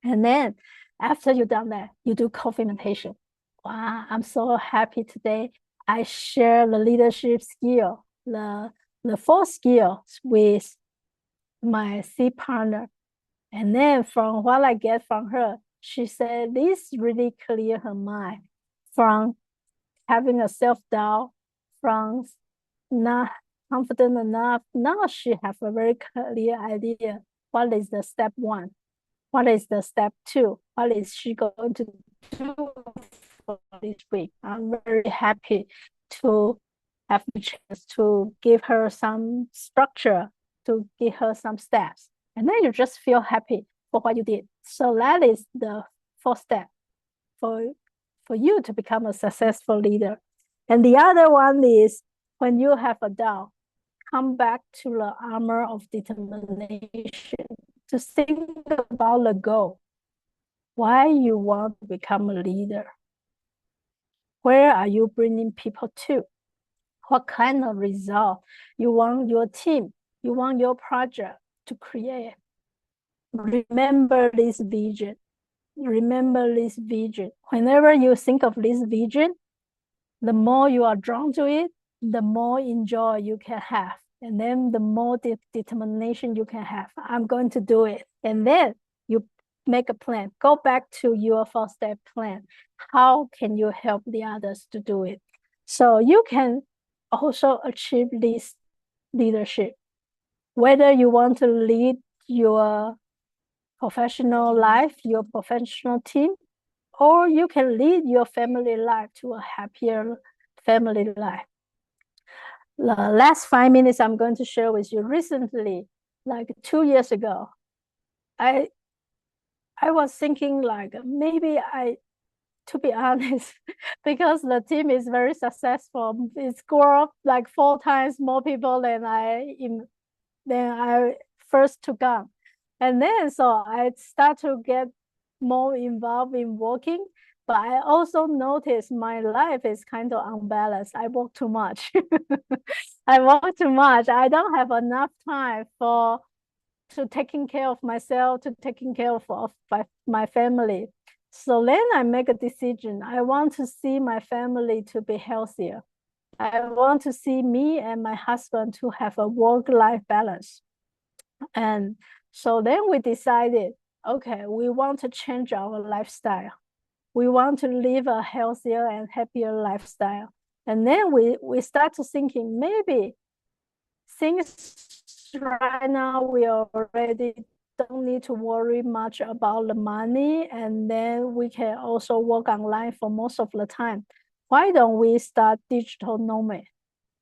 And then after you've done that, you do co-fermentation. Wow, I'm so happy today. I share the leadership skill, the 4 skills with my seed partner. And then from what I get from her, she said this really cleared her mind from having a self-doubt, from not confident enough. Now she has a very clear idea. What is the step 1? What is the step 2? What is she going to do for this week? I'm very happy to have the chance to give her some structure, to give her some steps. And then you just feel happy for what you did. So that is the 4th step for you to become a successful leader. And the other one is when you have a doubt, come back to the armor of determination to think about the goal. Why you want to become a leader? Where are you bringing people to? What kind of result you want your team, you want your project to create? Remember this vision. Remember this vision. Whenever you think of this vision, the more you are drawn to it, the more enjoy you can have. And then the more determination you can have. I'm going to do it. And then you make a plan. Go back to your 4-step plan. How can you help the others to do it? So you can also achieve this leadership. Whether you want to lead your professional life, your professional team, or you can lead your family life to a happier family life. The last 5 minutes I'm going to share with you. Recently, like 2 years ago, I was thinking like maybe to be honest, because the team is very successful, it's grown up like 4 times more people than I first took on. And then so I start to get more involved in working, but I also noticed my life is kind of unbalanced. I work too much. I work too much. I don't have enough time to taking care of myself, to taking care of my family. So then I make a decision. I want to see my family to be healthier. I want to see me and my husband to have a work-life balance. And so then we decided, okay, we want to change our lifestyle. We want to live a healthier and happier lifestyle. And then we start to thinking maybe things right now we already don't need to worry much about the money, and then we can also work online for most of the time. Why don't we start digital nomad?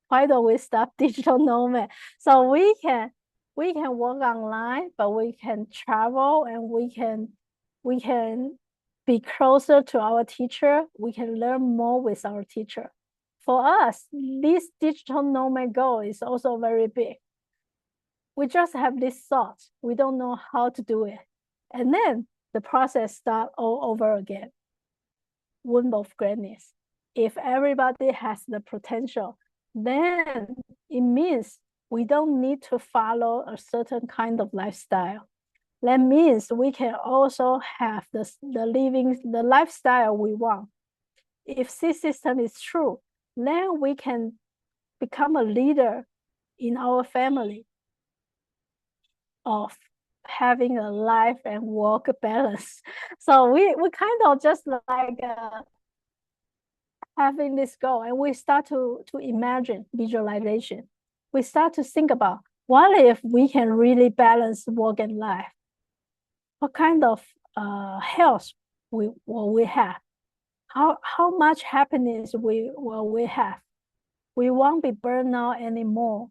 Why don't we start digital nomad? So we can work online, but we can travel and we can be closer to our teacher. We can learn more with our teacher. For us, this digital nomad goal is also very big. We just have this thought. We don't know how to do it. And then the process starts all over again. Womb of greatness. If everybody has the potential, then it means we don't need to follow a certain kind of lifestyle. That means we can also have the lifestyle we want. If this system is true, then we can become a leader in our family of having a life and work balance. So we kind of just like having this goal, and we start to imagine visualization. We start to think about, what if we can really balance work and life? What kind of health will we have? How much happiness will we have? We won't be burned out anymore.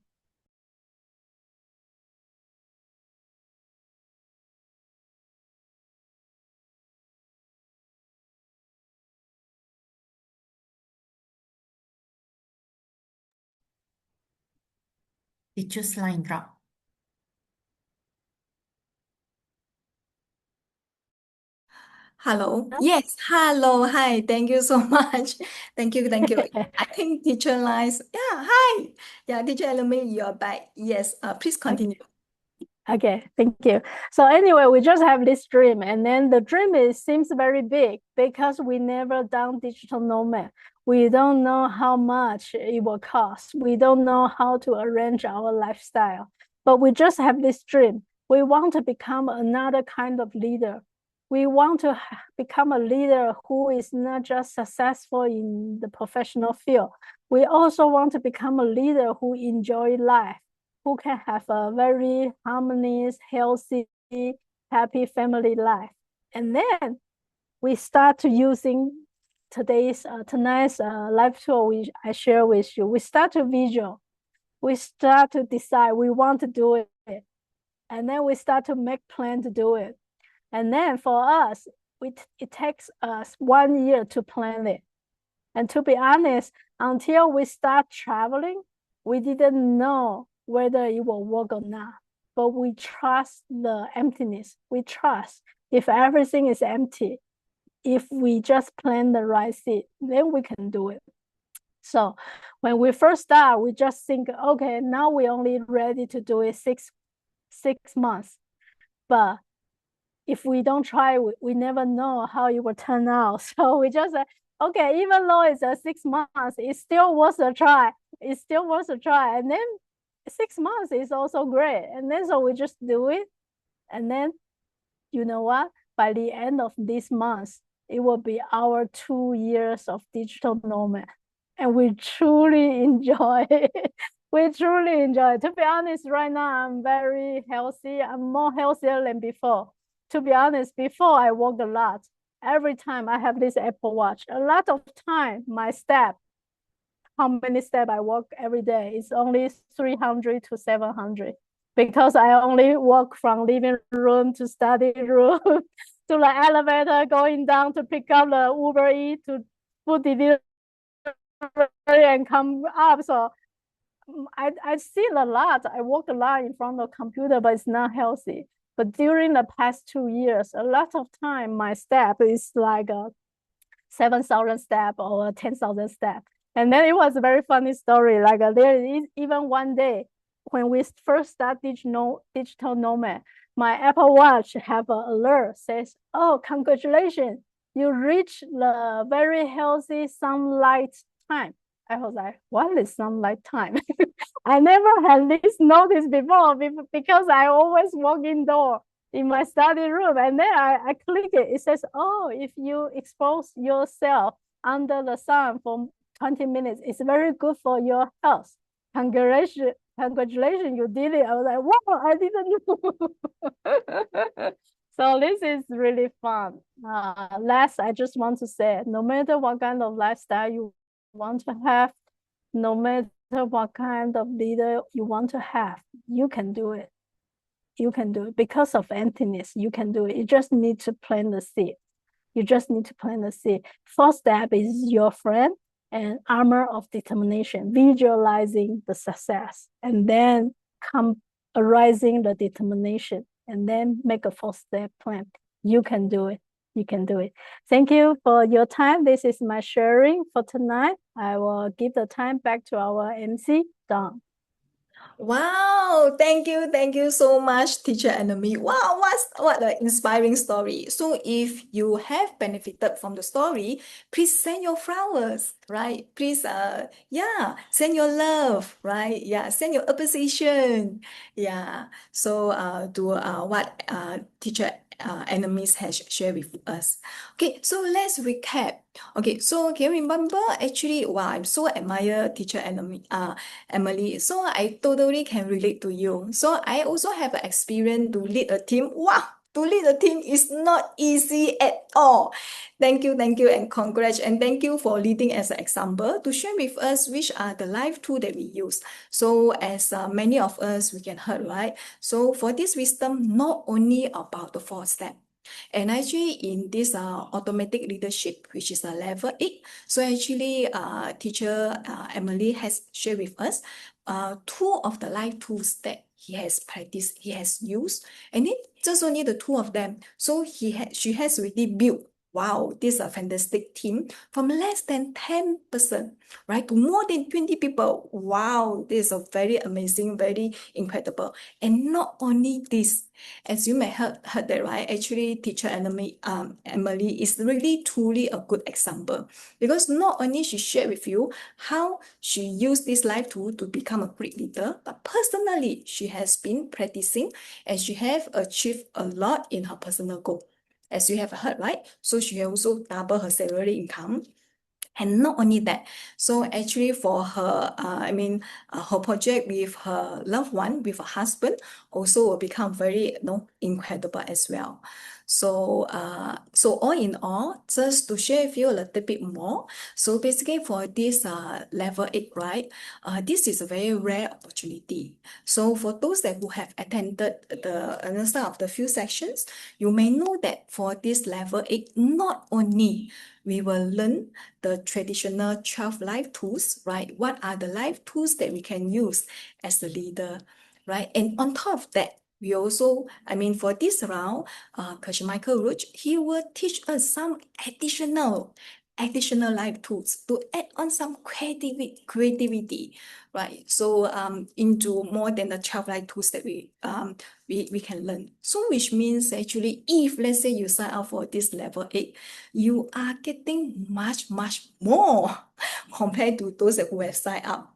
Teacher's line drop. Hello. Yes. Hello. Hi. Thank you so much. Thank you. Thank you. I think teacher lines. Yeah. Hi. Yeah. Teacher Elmi, you're back. Yes. Please continue. Okay, thank you. So anyway, we just have this dream, and then the dream seems very big because we never done digital nomad. We don't know how much it will cost. We don't know how to arrange our lifestyle, but we just have this dream. We want to become another kind of leader. We want to become a leader who is not just successful in the professional field. We also want to become a leader who enjoy life, who can have a very harmonious, healthy, happy family life. And then we start to using tonight's live tool I share with you. We start to visual. We start to decide we want to do it. And then we start to make plan to do it. And then for us, it takes us 1 year to plan it. And to be honest, until we start traveling, we didn't know whether it will work or not. But we trust the emptiness. We trust if everything is empty, if we just plant the right seed, then we can do it. So when we first start, we just think, okay, now we're only ready to do it six months. But if we don't try, we never know how it will turn out. So we just say, okay, even though it's 6 months, it's still worth a try. It's still worth a try. And then 6 months is also great. And then so we just do it. And then, you know what? By the end of this month, it will be our 2 years of digital nomad. And we truly enjoy it. We truly enjoy it. To be honest, right now, I'm very healthy. I'm more healthier than before. To be honest, before I walk a lot. Every time I have this Apple Watch, a lot of time, my step, how many steps I walk every day is only 300 to 700, because I only walk from living room to study room to the elevator, going down to pick up the Uber Eats to food delivery and come up. So I see a lot. I walk a lot in front of the computer, but it's not healthy. But during the past 2 years, a lot of time my step is like a 7,000 step or 10,000 step. And then it was a very funny story. Like there is even one day when we first start digital nomad, my Apple Watch have an alert says, "Oh, congratulations, you reached the very healthy sunlight time." I was like, what is sunlight time? I never had this notice before because I always walk indoor in my study room. And then I click it. It says, oh, if you expose yourself under the sun for 20 minutes, it's very good for your health. Congratulations, you did it. I was like, wow, I didn't know. So this is really fun. Last, I just want to say, no matter what kind of lifestyle you want to have, no matter what kind of leader you want to have, you can do it. You can do it because of emptiness. You can do it. You just need to plant the seed. You just need to plant the seed. First step is your friend and armor of determination, visualizing the success, and then come arising the determination, and then make a 4-step plan. You can do it. You can do it. Thank you for your time. This is my sharing for tonight. I will give the time back to our MC, Don. Wow, thank you so much, Teacher Enemy. Wow, what an inspiring story. So if you have benefited from the story, please send your flowers, right? Please, yeah, send your love, right? Yeah, send your appreciation. Yeah. So to what Teacher Enemies has shared with us. Okay, so let's recap. Okay, so can you remember actually, wow, I'm so admire Teacher Enemy. Emily. So I totally can relate to you. So I also have an experience to lead a team. Wow, to lead a team is not easy at all. Thank you, and congrats. And thank you for leading as an example to share with us which are the life tool that we use. So as many of us, we can heard, right? So for this wisdom, not only about the 4 step, and actually, in this automatic leadership, which is a level 8, so actually, teacher Emily has shared with us 2 of the life tools that he has practiced, he has used, and then just only the 2 of them. So she has already built. Wow, this is a fantastic team from less than 10%, right, to more than 20 people. Wow, this is a very amazing, very incredible. And not only this, as you may have heard that, right? Actually, teacher Emily is really truly a good example because not only she shared with you how she used this life tool to become a great leader, but personally, she has been practicing and she have achieved a lot in her personal goal. As you have heard, right? So she also double her salary income. And not only that, so actually for her, her project with her loved one, with her husband, also will become very, incredible as well. So all in all, just to share with you a little bit more. So basically for this level 8, right, this is a very rare opportunity. So for those that who have attended the start of the few sessions, you may know that for this level 8, not only we will learn the traditional 12 life tools, right? What are the life tools that we can use as a leader, right? And on top of that, we also, for this round, Coach Michael Roach, he will teach us some additional life tools to add on some creativity, right? So into more than the 12 life tools that we can learn. So which means actually, if let's say you sign up for this level 8, you are getting much more compared to those who have signed up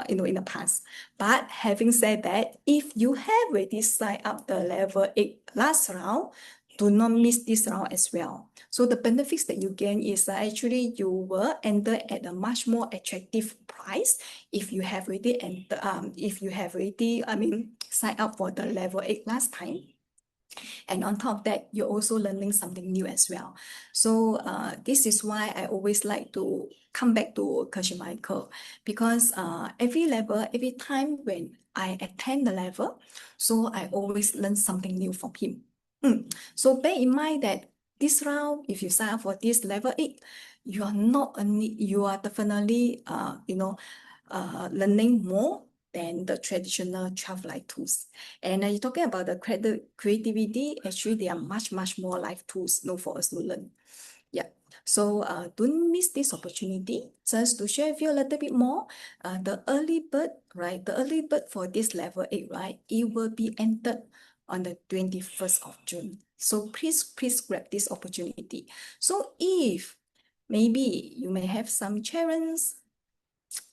in the past. But having said that, if you have already signed up the level 8 last round, do not miss this round as well. So the benefits that you gain is actually you will enter at a much more attractive price if you have already signed up for the level 8 last time. And on top of that, you're also learning something new as well. So this is why I always like to come back to Coach Michael because every level, every time when I attend the level, so I always learn something new from him. So bear in mind that this round, if you sign up for this level 8, you are definitely learning more than the traditional 12 life tools. And you're talking about the creativity, actually there are much more life tools for us to learn. Yeah. So don't miss this opportunity. Just to share with you a little bit more, the early bird, right? The early bird for this level 8, right? It will be entered on the 21st of June. So please grab this opportunity. So if maybe you may have some challenges,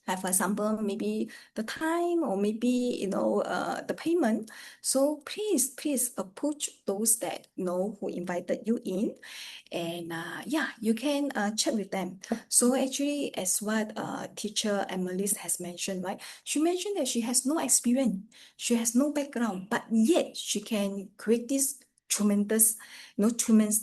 like for example, maybe the time or maybe the payment. So please approach those that know who invited you in, and yeah, you can chat with them. So actually, as what teacher Emily has mentioned, right? She mentioned that she has no experience, she has no background, but yet she can create this tremendous, tremendous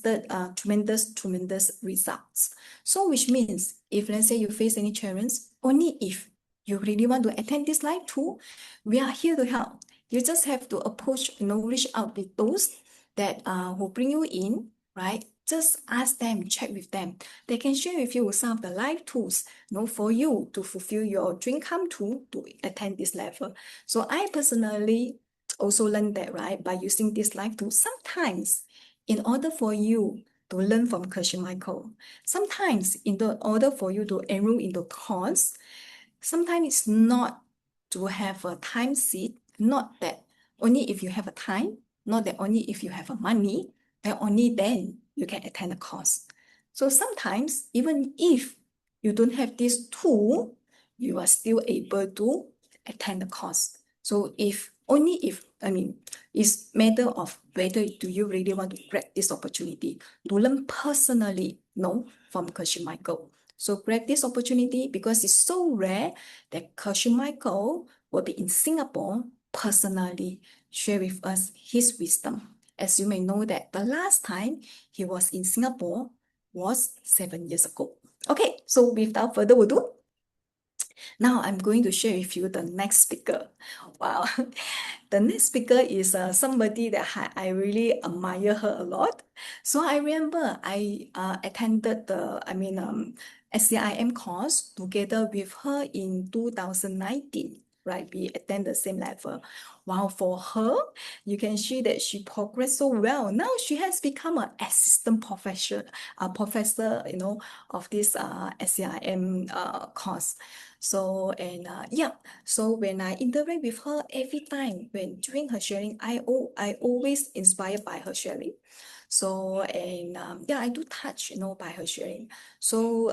results. So which means if let's say you face any challenge, only if you really want to attend this live too, we are here to help. You just have to approach, reach out with those that who bring you in, right? Just ask them, check with them. They can share with you some of the live tools, for you to fulfill your dream come true to attend this level. So I personally also learned that, right, by using this live tool. Sometimes, in order for you to learn from Coach Michael, sometimes in order for you to enroll in the course, sometimes it's not to have a time seat, not that only if you have a time, not that only if you have a money, then only then you can attend the course. So sometimes, even if you don't have this tool, you are still able to attend the course. So it's matter of whether do you really want to grab this opportunity to learn personally, from Coach Michael. So grab this opportunity because it's so rare that Coach Michael will be in Singapore personally share with us his wisdom. As you may know that the last time he was in Singapore was 7 years ago. Okay, so without further ado, now I'm going to share with you the next speaker. Wow, the next speaker is somebody that I really admire her a lot. So I remember I attended the SCIM course together with her in 2019. Right, we attend the same level. Wow, for her, you can see that she progressed so well. Now she has become an assistant professor, of this SCIM course. So so when I interact with her every time when during her sharing, I always inspired by her sharing. So I do touch by her sharing. So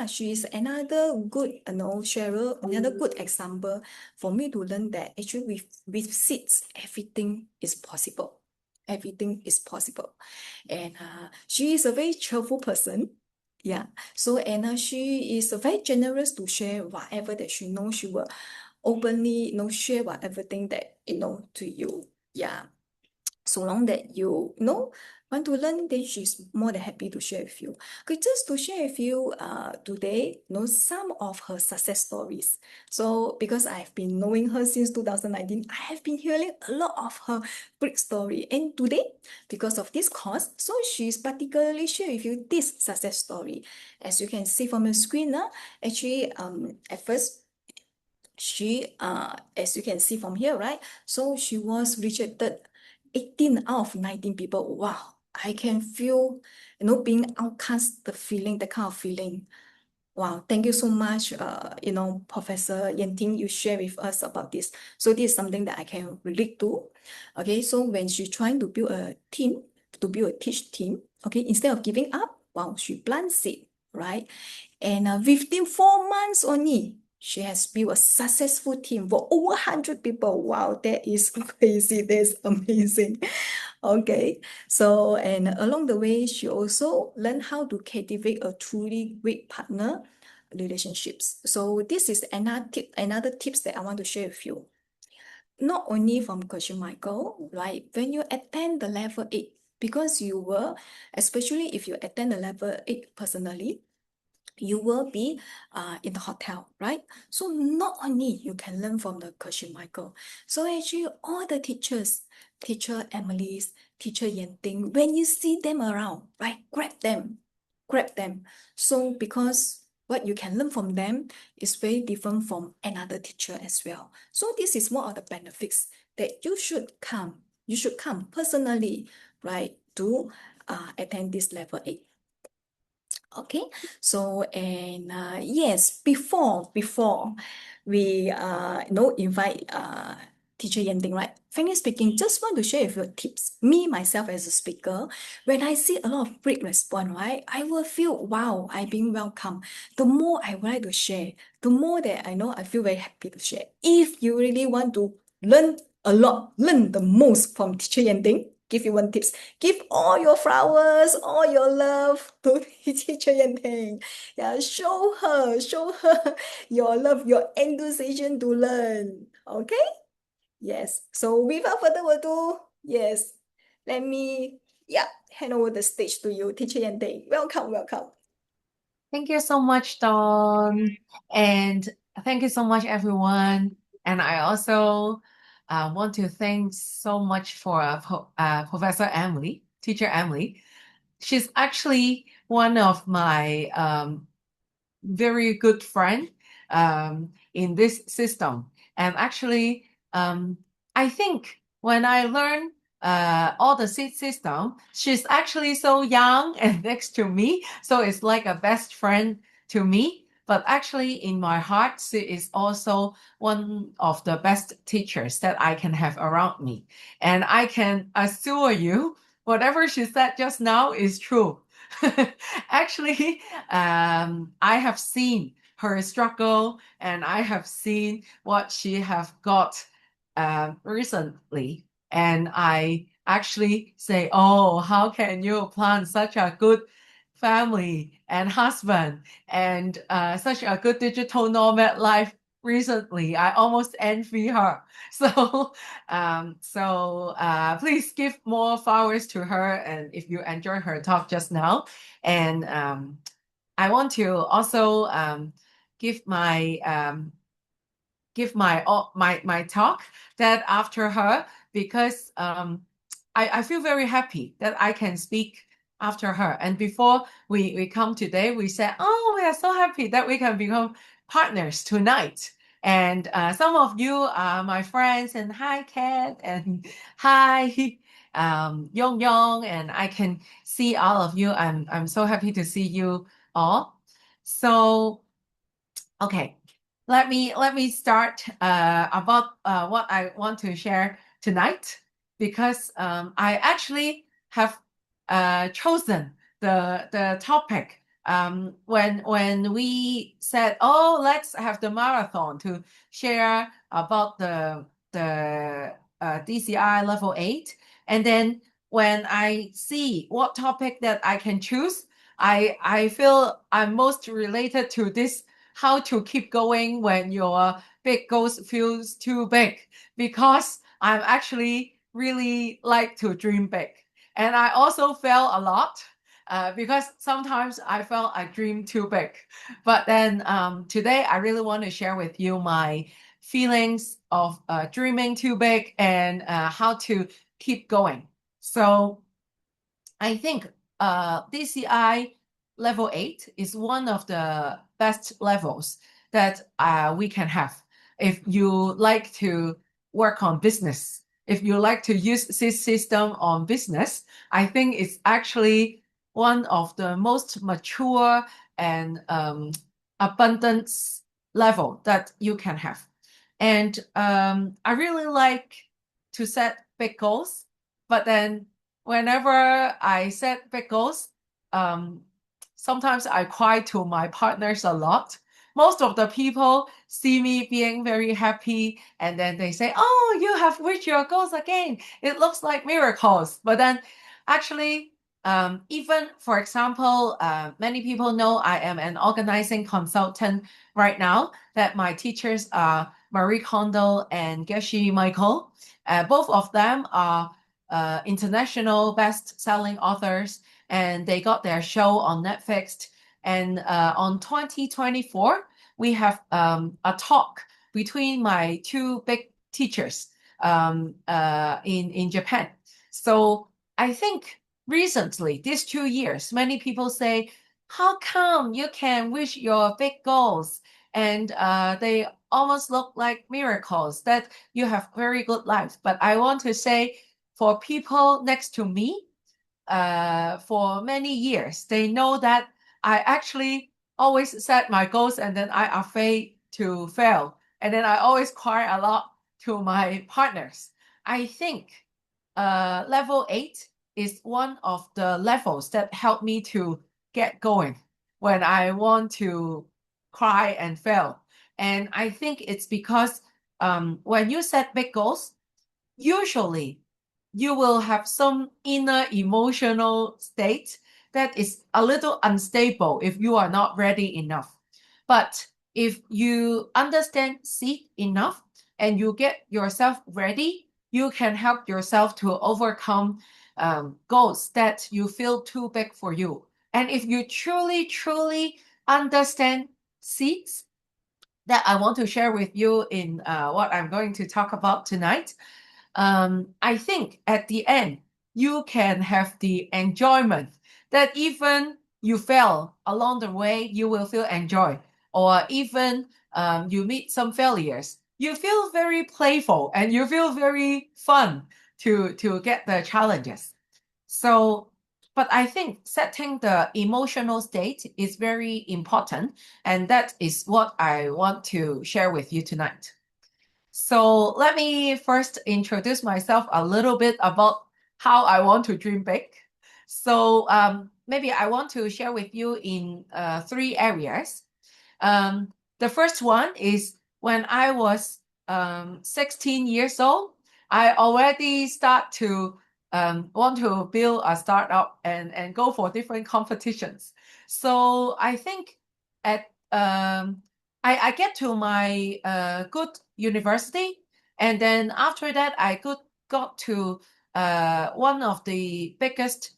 she is another good sharer, another good example for me to learn that actually with seeds everything is possible. Everything is possible, and she is a very cheerful person. Yeah. So she is very generous to share whatever that she knows. She will openly, share whatever thing that to you. Yeah. So long that you want to learn, then she's more than happy to share with you. Okay, just to share with you today, some of her success stories. So because I've been knowing her since 2019, I have been hearing a lot of her great story. And today, because of this course, so she's particularly share with you this success story. As you can see from the screen, actually, at first, she, as you can see from here, right? So she was rejected 18 out of 19 people. Wow, I can feel, being outcast, that kind of feeling. Wow, thank you so much, Professor Yenting, you share with us about this. So this is something that I can relate to. Okay, so when she's trying to build a team, to build a teach team, okay, instead of giving up, wow, she plants it, right? And within 4 months only, she has built a successful team for over 100 people. Wow, that is crazy. That's amazing. Okay, so and along the way, she also learned how to cultivate a truly great partner relationships. So this is another tips that I want to share with you. Not only from Coach Michael, right? When you attend the level 8, because you will, especially if you attend the level 8 personally, you will be in the hotel, right? So not only you can learn from the Coach Michael, so actually all the teachers, teacher Emily's, teacher Yenting, when you see them around, right, grab them. So because what you can learn from them is very different from another teacher as well. So this is one of the benefits that you should come personally, right, to attend this level 8. Okay, so and yes, before we invite teacher Yending, right? Frankly speaking, just want to share with you tips. Me myself as a speaker, when I see a lot of great response, right, I will feel wow, I'm being welcome. The more I would like to share, the more that I know I feel very happy to share. If you really want to learn a lot, learn the most from teacher Yending, give you one tips. Give all your flowers, all your love to teacher Yan. Yeah, show her your love, your enthusiasm to learn. Okay? Yes. So without further ado, yes, let me hand over the stage to you, teacher Yan. Welcome, welcome. Thank you so much, Dawn. And thank you so much, everyone. And I also want to thank so much for Professor Emily, teacher Emily. She's actually one of my very good friend in this system. And actually, I think when I learned all the seed system, she's actually so young and next to me. So it's like a best friend to me. but actually in my heart, she is also one of the best teachers that I can have around me. And I can assure you, whatever she said just now is true. Actually, I have seen her struggle, and I have seen what she have got recently. And I actually say, oh, how can you plan such a good family and husband and such a good digital nomad life recently? I almost envy her. So, please give more flowers to her. And if you enjoy her talk just now, and I want to also give my my talk that after her, because I feel very happy that I can speak after her. And before we come today, we said, oh, we are so happy that we can become partners tonight. And some of you are my friends, and hi, Kat, and hi, Yong Yong, and I can see all of you. I'm so happy to see you all. So, okay, let me start about what I want to share tonight, because I actually have chosen the topic when we said, oh, let's have the marathon to share about the DCI level 8. And then when I see what topic that I can choose, I feel I'm most related to this, how to keep going when your big goals feels too big, because I'm actually really like to dream big. And I also fail a lot because sometimes I felt I dream too big. But then today I really want to share with you my feelings of dreaming too big and how to keep going. So I think DCI level 8 is one of the best levels that we can have if you like to work on business. If you like to use this system on business, I think it's actually one of the most mature and abundance level that you can have. And I really like to set big goals, but then whenever I set big goals, sometimes I cry to my partners a lot. Most of the people see me being very happy, and then they say, oh, you have reached your goals again. It looks like miracles. But then actually, even for example, many people know I am an organizing consultant right now, that my teachers are Marie Kondo and Geshe Michael. Both of them are international best-selling authors, and they got their show on Netflix. And on 2024, we have a talk between my two big teachers in Japan. So I think recently, these 2 years, many people say, how come you can reach your big goals? And they almost look like miracles, that you have very good life. But I want to say, for people next to me, for many years, they know that I actually always set my goals, and then I afraid to fail. And then I always cry a lot to my partners. I think level 8 is one of the levels that help me to get going when I want to cry and fail. And I think it's because when you set big goals, usually you will have some inner emotional state that is a little unstable if you are not ready enough. But if you understand seed enough and you get yourself ready, you can help yourself to overcome goals that you feel too big for you. And if you truly, truly understand seeds that I want to share with you in what I'm going to talk about tonight, I think at the end, you can have the enjoyment that even you fail along the way, you will feel enjoy. Or even you meet some failures, you feel very playful and you feel very fun to get the challenges. So But I think setting the emotional state is very important, and that is what I want to share with you tonight. So let me first introduce myself a little bit about how I want to dream big. So maybe I want to share with you in 3 areas. The first one is when I was 16 years old, I already start to want to build a startup and go for different competitions. So I think at I get to my good university, and then after that I got to one of the biggest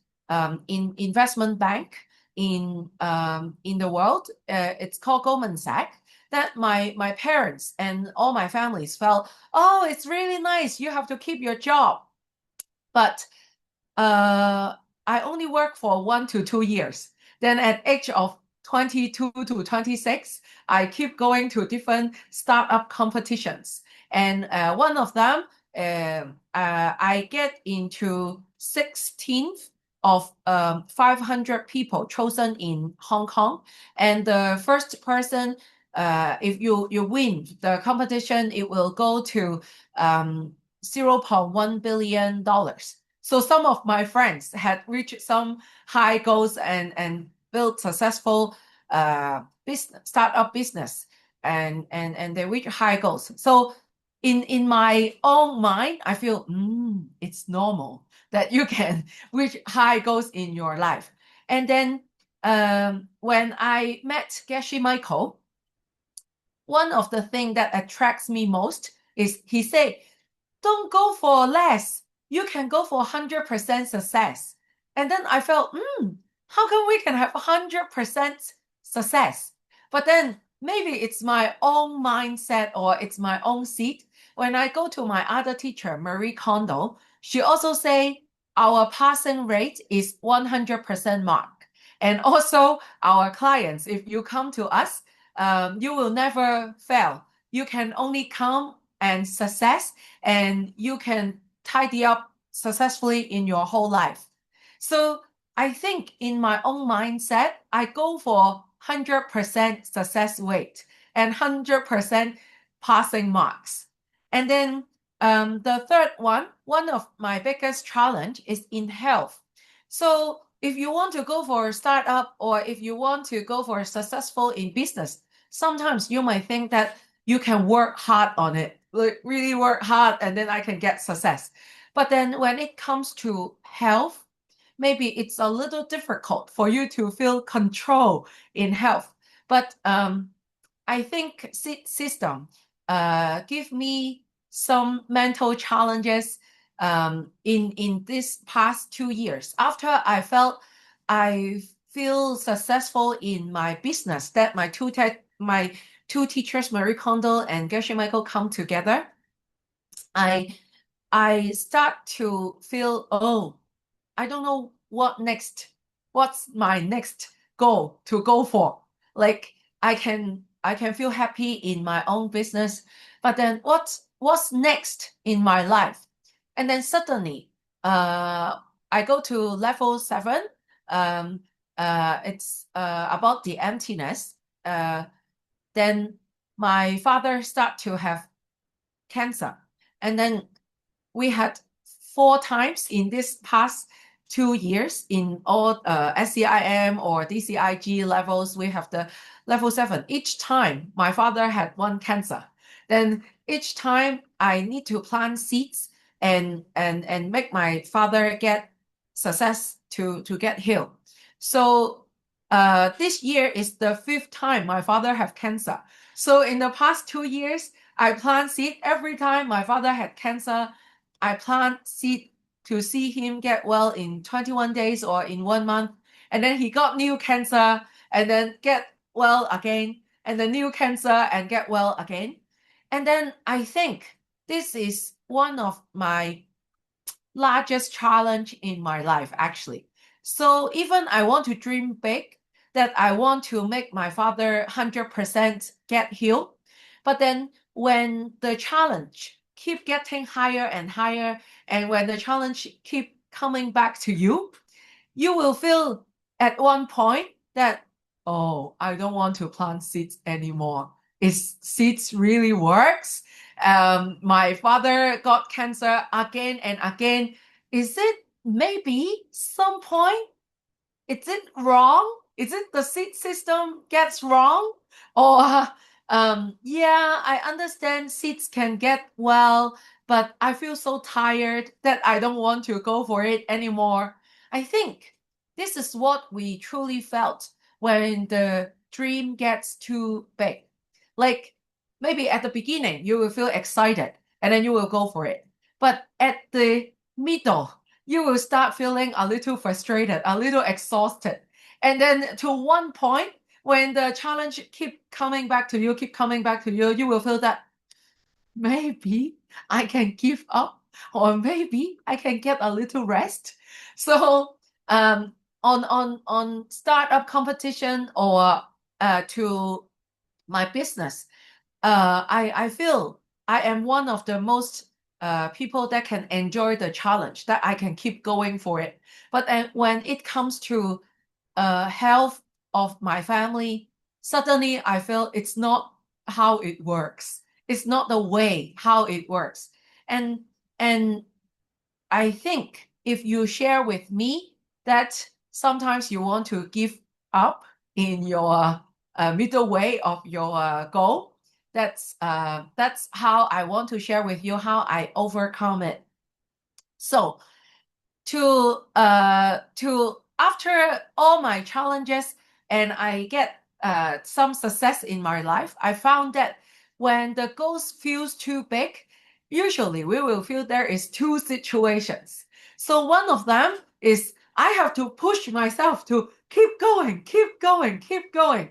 investment bank in the world. It's called Goldman Sachs. That my parents and all my families felt, oh, it's really nice. You have to keep your job. But I only worked for 1 to 2 years. Then at age of 22 to 26, I keep going to different startup competitions. And one of them, I get into 16th of 500 people chosen in Hong Kong. And the first person, if you win the competition, it will go to $0.1 billion. So some of my friends had reached some high goals and built successful startup business, and they reach high goals. So in my own mind, I feel it's normal that you can reach high goals in your life. And then when I met Geshe Michael, one of the things that attracts me most is he said, don't go for less. You can go for 100% success. And then I felt, how come we can have 100% success? But then maybe it's my own mindset or it's my own seed. When I go to my other teacher, Marie Kondo, she also say our passing rate is 100% mark. And also our clients, if you come to us, you will never fail. You can only come and success, and you can tidy up successfully in your whole life. So I think in my own mindset, I go for 100% success rate and 100% passing marks. And then the third one of my biggest challenge is in health. So if you want to go for a startup or if you want to go for a successful in business, sometimes you might think that you can work hard on it, like really work hard, and then I can get success. But then when it comes to health, maybe it's a little difficult for you to feel control in health. But I think system give me some mental challenges in this past 2 years. After I feel successful in my business, that my two teachers, Marie Kondo and Geshe Michael, come together, I start to feel, oh, I don't know what next. What's my next goal to go for? Like I can feel happy in my own business, but then what's next in my life? And then suddenly, I go to level 7. It's about the emptiness. Then my father start to have cancer, and then we had 4 times in this past 2 years in all SCIM or DCIG levels. We have the level 7. Each time my father had one cancer. Then each time I need to plant seeds and make my father get success to get healed. So this year is the 5th time my father have cancer. So in the past 2 years, I plant seed every time my father had cancer. I plant seed to see him get well in 21 days or in 1 month. And then he got new cancer and then get well again, and the new cancer and get well again. And then I think this is one of my largest challenge in my life, actually. So even I want to dream big, that I want to make my father 100% get healed. But then when the challenge keep getting higher and higher, and when the challenge keep coming back to you, you will feel at one point that, oh, I don't want to plant seeds anymore. Is seeds really works? My father got cancer again and again. Is it maybe some point? Is it wrong? Is it the seed system gets wrong? Or yeah, I understand seeds can get well, but I feel so tired that I don't want to go for it anymore. I think this is what we truly felt when the dream gets too big. Like maybe at the beginning, you will feel excited and then you will go for it. But at the middle, you will start feeling a little frustrated, a little exhausted. And then to one point, when the challenge keep coming back to you, you will feel that maybe I can give up, or maybe I can get a little rest. So on startup competition or to my business, I feel I am one of the most people that can enjoy the challenge, that I can keep going for it. But when it comes to health of my family, suddenly I feel it's not how it works. It's not the way how it works. And I think if you share with me that sometimes you want to give up in your middle way of your goal, that's how I want to share with you how I overcome it. So to after all my challenges and I get some success in my life, I found that when the goals feels too big, usually we will feel there is two situations. So one of them is I have to push myself to keep going, keep going, keep going.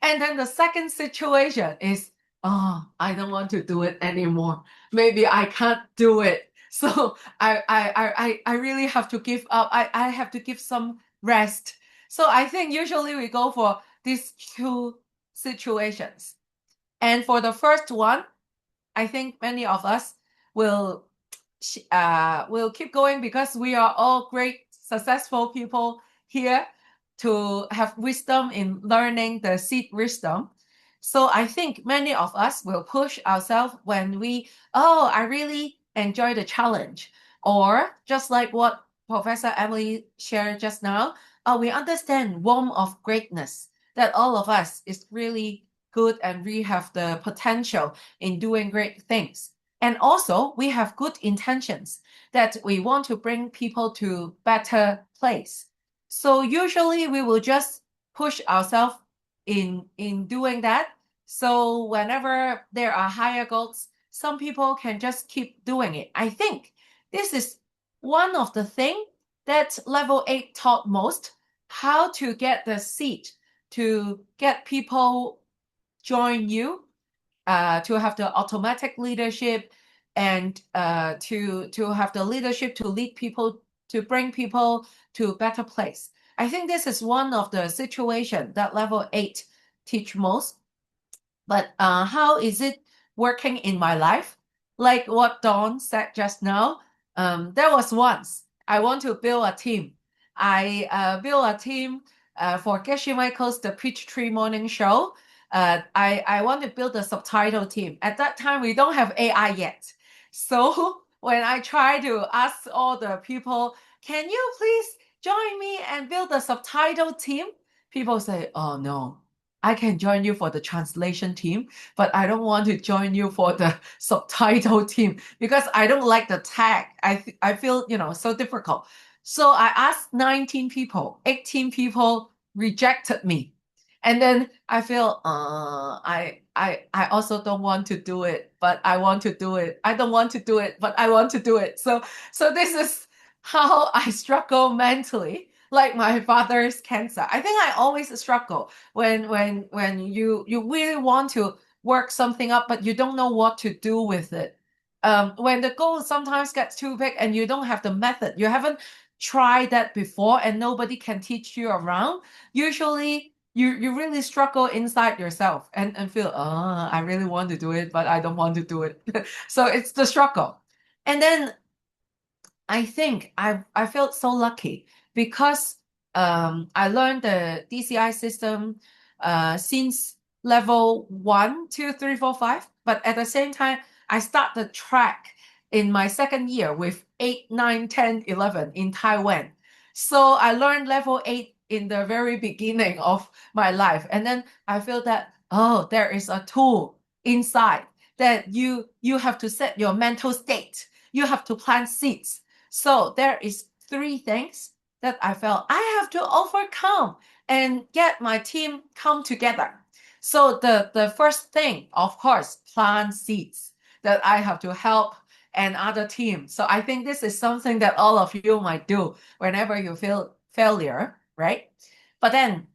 And then the second situation is, oh, I don't want to do it anymore. Maybe I can't do it. So I really have to give up. I have to give some rest. So I think usually we go for these two situations. And for the first one, I think many of us will keep going because we are all great, successful people here to have wisdom in learning the seed wisdom. So I think many of us will push ourselves when I really enjoy the challenge. Or just like what Professor Emily shared just now, we understand warmth of greatness, that all of us is really good and we have the potential in doing great things. And also we have good intentions that we want to bring people to better place. So usually we will just push ourselves in doing that. So whenever there are higher goals, some people can just keep doing it. I think this is one of the things that level 8 taught most, how to get the seat to get people join you, to have the automatic leadership and to have the leadership to lead people, to bring people to a better place. I think this is one of the situation that level 8 teach most. But how is it working in my life? Like what Dawn said just now, there was once I want to build a team. I built a team for Geshe Michael's The Peachtree Morning Show. I want to build a subtitle team. At that time, we don't have AI yet. So when I try to ask all the people, can you please join me and build a subtitle team? People say, oh no, I can join you for the translation team, but I don't want to join you for the subtitle team because I don't like the tag. I feel, so difficult. So I asked 19 people, 18 people rejected me. And then I feel, I also don't want to do it, but I want to do it. I don't want to do it, but I want to do it. So this is how I struggle mentally, like my father's cancer. I think I always struggle when you really want to work something up, but you don't know what to do with it. When the goal sometimes gets too big and you don't have the method, you haven't tried that before, and nobody can teach you around. Usually, you really struggle inside yourself and feel, I really want to do it, but I don't want to do it. So it's the struggle. And then I think I felt so lucky because I learned the DCI system since level 1, 2, 3, 4, 5. But at the same time, I start the track in my second year with 8, 9, 10, 11 in Taiwan. So I learned level 8 in the very beginning of my life. And then I feel that, oh, there is a tool inside that you have to set your mental state. You have to plant seeds. So there is 3 things that I felt I have to overcome and get my team come together. So the first thing, of course, plant seeds that I have to help another team. So I think this is something that all of you might do whenever you feel failure, right? But then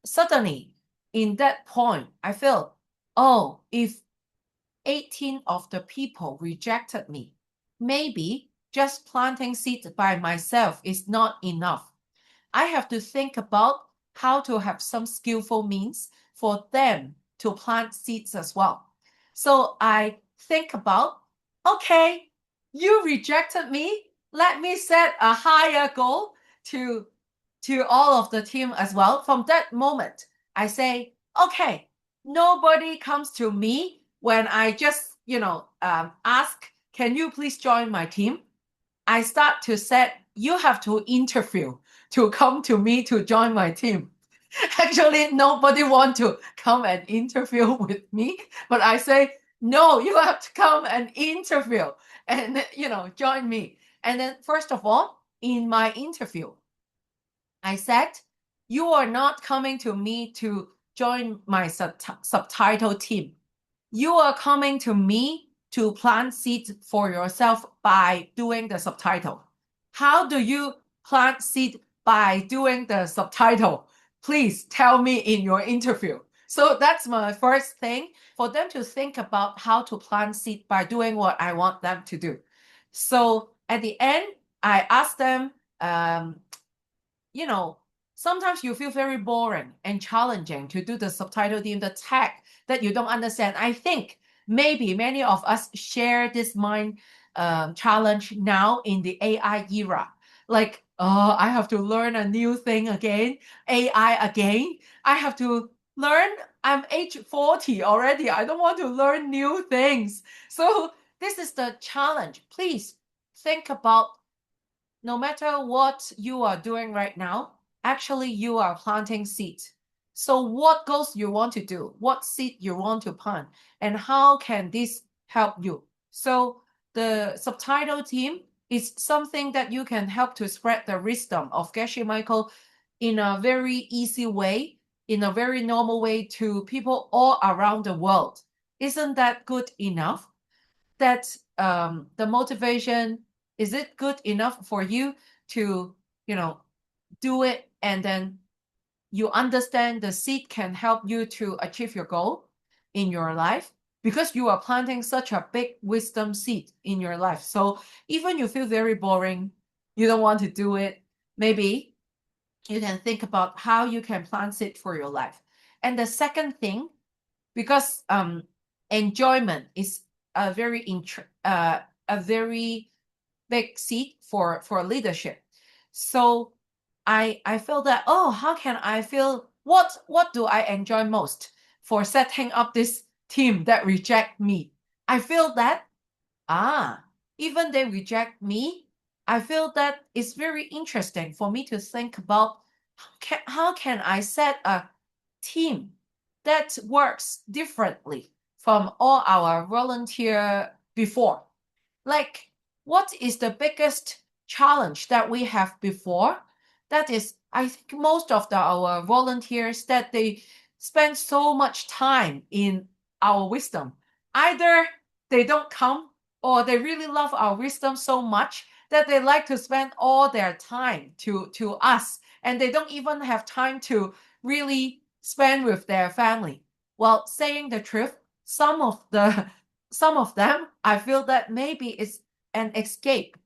suddenly in that point, I feel, oh, if 18 of the people rejected me, maybe just planting seeds by myself is not enough. I have to think about how to have some skillful means for them to plant seeds as well. So I think about, okay, you rejected me. Let me set a higher goal to all of the team as well. From that moment, I say, okay, nobody comes to me when I just, ask, can you please join my team? I start to set, you have to interview to come to me to join my team. Actually, nobody want to come and interview with me, but I say, no, you have to come and interview and, join me. And then first of all, in my interview, I said, you are not coming to me to join my subtitle team. You are coming to me to plant seeds for yourself by doing the subtitle. How do you plant seed by doing the subtitle? Please tell me in your interview. So that's my first thing, for them to think about how to plant seed by doing what I want them to do. So at the end, I ask them, sometimes you feel very boring and challenging to do the subtitle in the tag that you don't understand. I think maybe many of us share this mind challenge now in the AI era. Like, oh, I have to learn a new thing again, AI again. I have to learn. I'm age 40 already. I don't want to learn new things. So this is the challenge. Please think about, no matter what you are doing right now, actually you are planting seeds. So what goals you want to do, what seed you want to plant, and how can this help you? So the subtitle team is something that you can help to spread the wisdom of Geshe Michael in a very easy way, in a very normal way to people all around the world. Isn't that good enough? That the motivation, is it good enough for you to do it, and then you understand the seed can help you to achieve your goal in your life, because you are planting such a big wisdom seed in your life. So even you feel very boring, you don't want to do it, maybe you can think about how you can plant it for your life. And the second thing, because enjoyment is a very big seed for leadership. So I feel that, oh, how can I feel, what do I enjoy most for setting up this team that reject me? I feel that, even they reject me, I feel that it's very interesting for me to think about, how can I set a team that works differently from all our volunteer before. Like, what is the biggest challenge that we have before? That is, I think most of our volunteers, that they spend so much time in our wisdom. Either they don't come, or they really love our wisdom so much that they like to spend all their time to us, and they don't even have time to really spend with their family. Well, saying the truth, some of them, I feel that maybe it's an escape.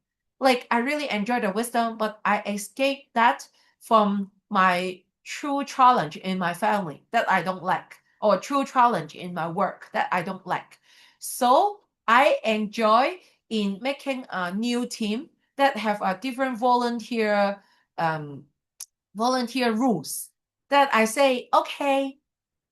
Like, I really enjoy the wisdom, but I escape that from my true challenge in my family that I don't like, or true challenge in my work that I don't like. So I enjoy in making a new team that have a different volunteer volunteer rules that I say, okay,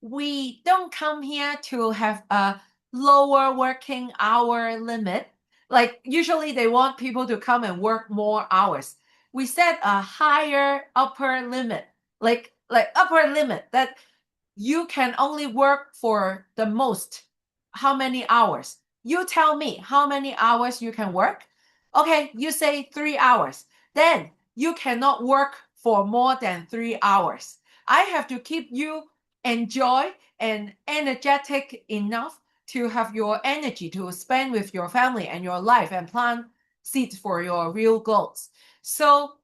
we don't come here to have a lower working hour limit. Like usually they want people to come and work more hours. We set a higher upper limit, like upper limit that you can only work for the most how many hours. You tell me how many hours you can work. Okay, you say 3 hours. Then you cannot work for more than 3 hours. I have to keep you enjoy and energetic enough to have your energy to spend with your family and your life and plant seeds for your real goals. So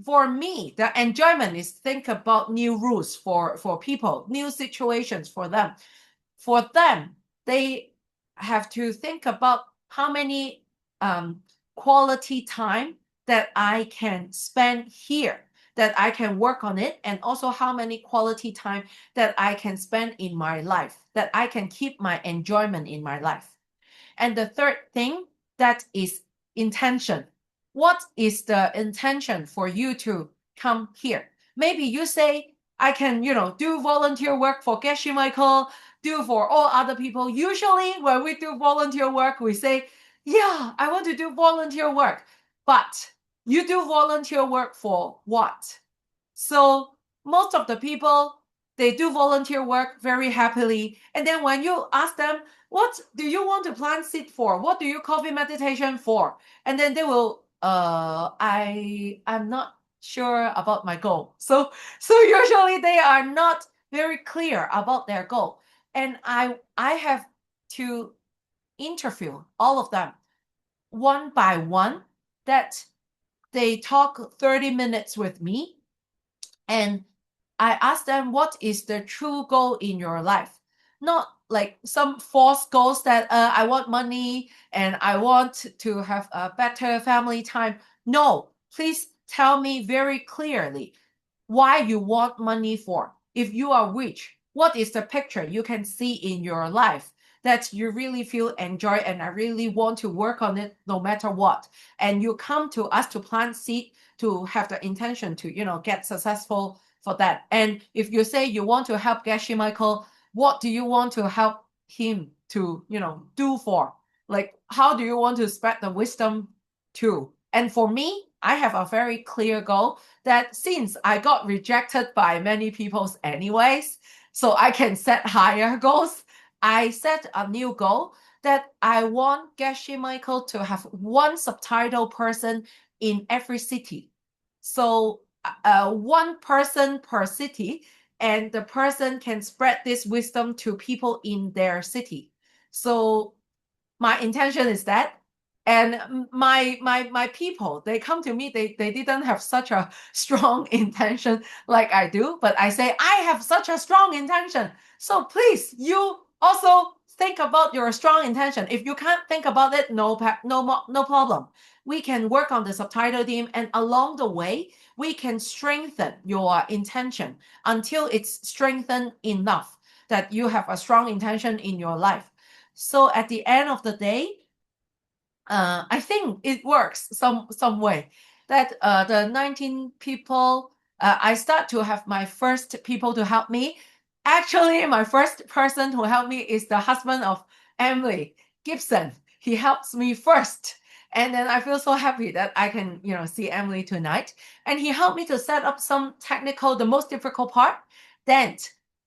for me, the enjoyment is think about new rules for people, new situations for them. For them, they have to think about how many quality time that I can spend here, that I can work on it, and also how many quality time that I can spend in my life, that I can keep my enjoyment in my life. And the third thing, that is intention. What is the intention for you to come here? Maybe you say, I can, do volunteer work for Geshe Michael, do for all other people. Usually when we do volunteer work, we say, yeah, I want to do volunteer work. But you do volunteer work for what? So most of the people, they do volunteer work very happily. And then when you ask them, what do you want to plant seed for? What do you coffee meditation for? And then they will, I'm not sure about my goal. So usually they are not very clear about their goal. And I have to interview all of them one by one, that they talk 30 minutes with me. And I ask them, what is the true goal in your life? Not like some false goals that I want money and I want to have a better family time. No, please tell me very clearly why you want money for. If you are rich, what is the picture you can see in your life that you really feel enjoy and I really want to work on it no matter what? And you come to us to plant seed to have the intention to, get successful for that. And if you say you want to help Geshe Michael, what do you want to help him to, do for? Like, how do you want to spread the wisdom to? And for me, I have a very clear goal that since I got rejected by many people anyways, so I can set higher goals, I set a new goal that I want Geshe Michael to have one subtitle person in every city. So one person per city, and the person can spread this wisdom to people in their city. So my intention is that. And my people, they come to me, they didn't have such a strong intention like I do, but I say, I have such a strong intention. So please, you also think about your strong intention. If you can't think about it, no problem. We can work on the subtitle team, and along the way, we can strengthen your intention until it's strengthened enough that you have a strong intention in your life. So at the end of the day, I think it works some way that the 19 people, I start to have my first people to help me. Actually, my first person who helped me is the husband of Emily Gibson. He helps me first. And then I feel so happy that I can, see Emily tonight. And he helped me to set up some technical, the most difficult part. Then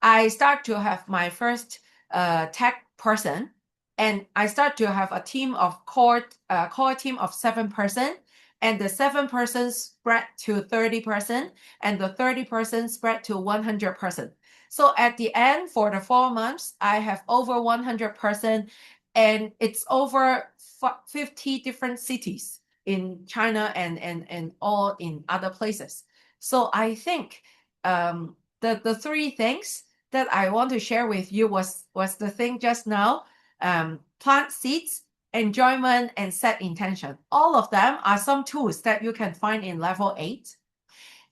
I start to have my first tech person. And I start to have a team of core team of 7 person, and the 7 persons spread to 30 person, and the 30 person spread to 100 person. So at the end, for the 4 months, I have over 100 person, and it's over 50 different cities in China and all in other places. So I think the 3 things that I want to share with you was the thing just now. Plant seeds, enjoyment, and set intention. All of them are some tools that you can find in level 8.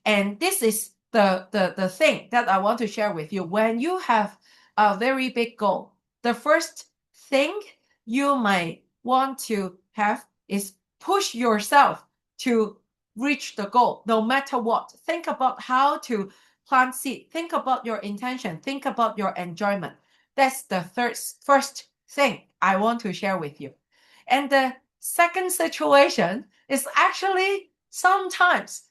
And this is the thing that I want to share with you. When you have a very big goal, the first thing you might want to have is push yourself to reach the goal, no matter what. Think about how to plant seed. Think about your intention. Think about your enjoyment. That's the first thing I want to share with you. And the second situation is actually sometimes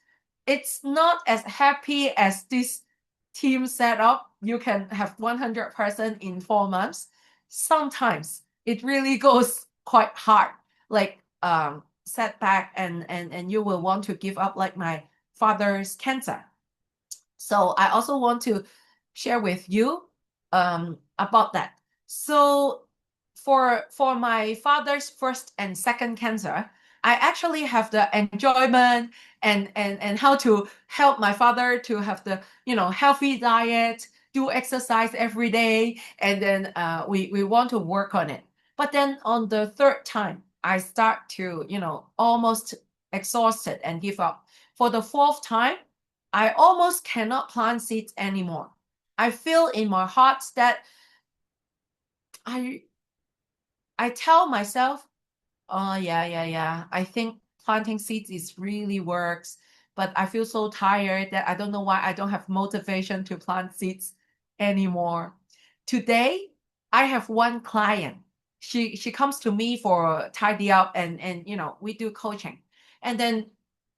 it's not as happy as this team setup. You can have 100% in 4 months. Sometimes it really goes quite hard, like setback, and you will want to give up, like my father's cancer. So I also want to share with you about that. So for my father's first and second cancer, I actually have the enjoyment and how to help my father to have the healthy diet, do exercise every day, and then we want to work on it. But then on the third time, I start to almost exhausted and give up. For the fourth time, I almost cannot plant seeds anymore. I feel in my heart that I tell myself, oh yeah, I think planting seeds is really works, but I feel so tired that I don't know why I don't have motivation to plant seeds anymore. Today, I have one client. She comes to me for tidy up and we do coaching. And then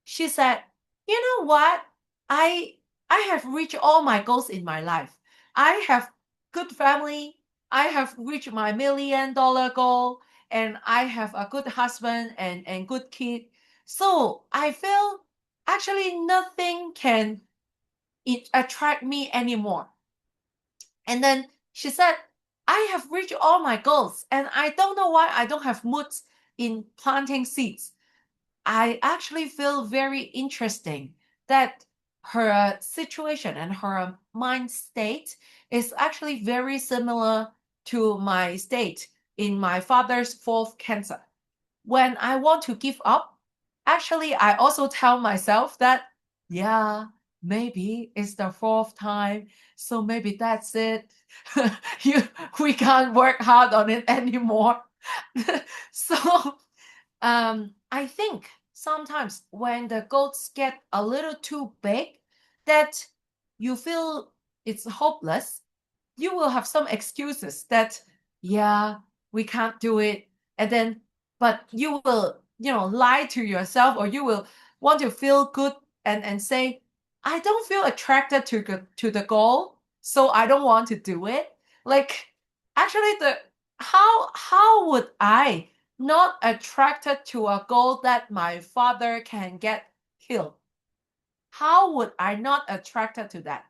she said, "You know what? I have reached all my goals in my life. I have good family. I have reached my $1 million goal, and I have a good husband and good kid. So I feel actually nothing can attract me anymore." And then she said, "I have reached all my goals, and I don't know why I don't have moods in planting seeds." I actually feel very interesting that her situation and her mind state is actually very similar to my state in my father's fourth cancer. When I want to give up, actually, I also tell myself that, yeah, maybe it's the fourth time, so maybe that's it. We can't work hard on it anymore. So I think sometimes when the goals get a little too big, that you feel it's hopeless, you will have some excuses that, yeah, we can't do it. And then, but you will, lie to yourself, or you will want to feel good and say, I don't feel attracted to the goal, so I don't want to do it. Like, actually, how would I not attracted to a goal that my father can get killed? How would I not attracted to that?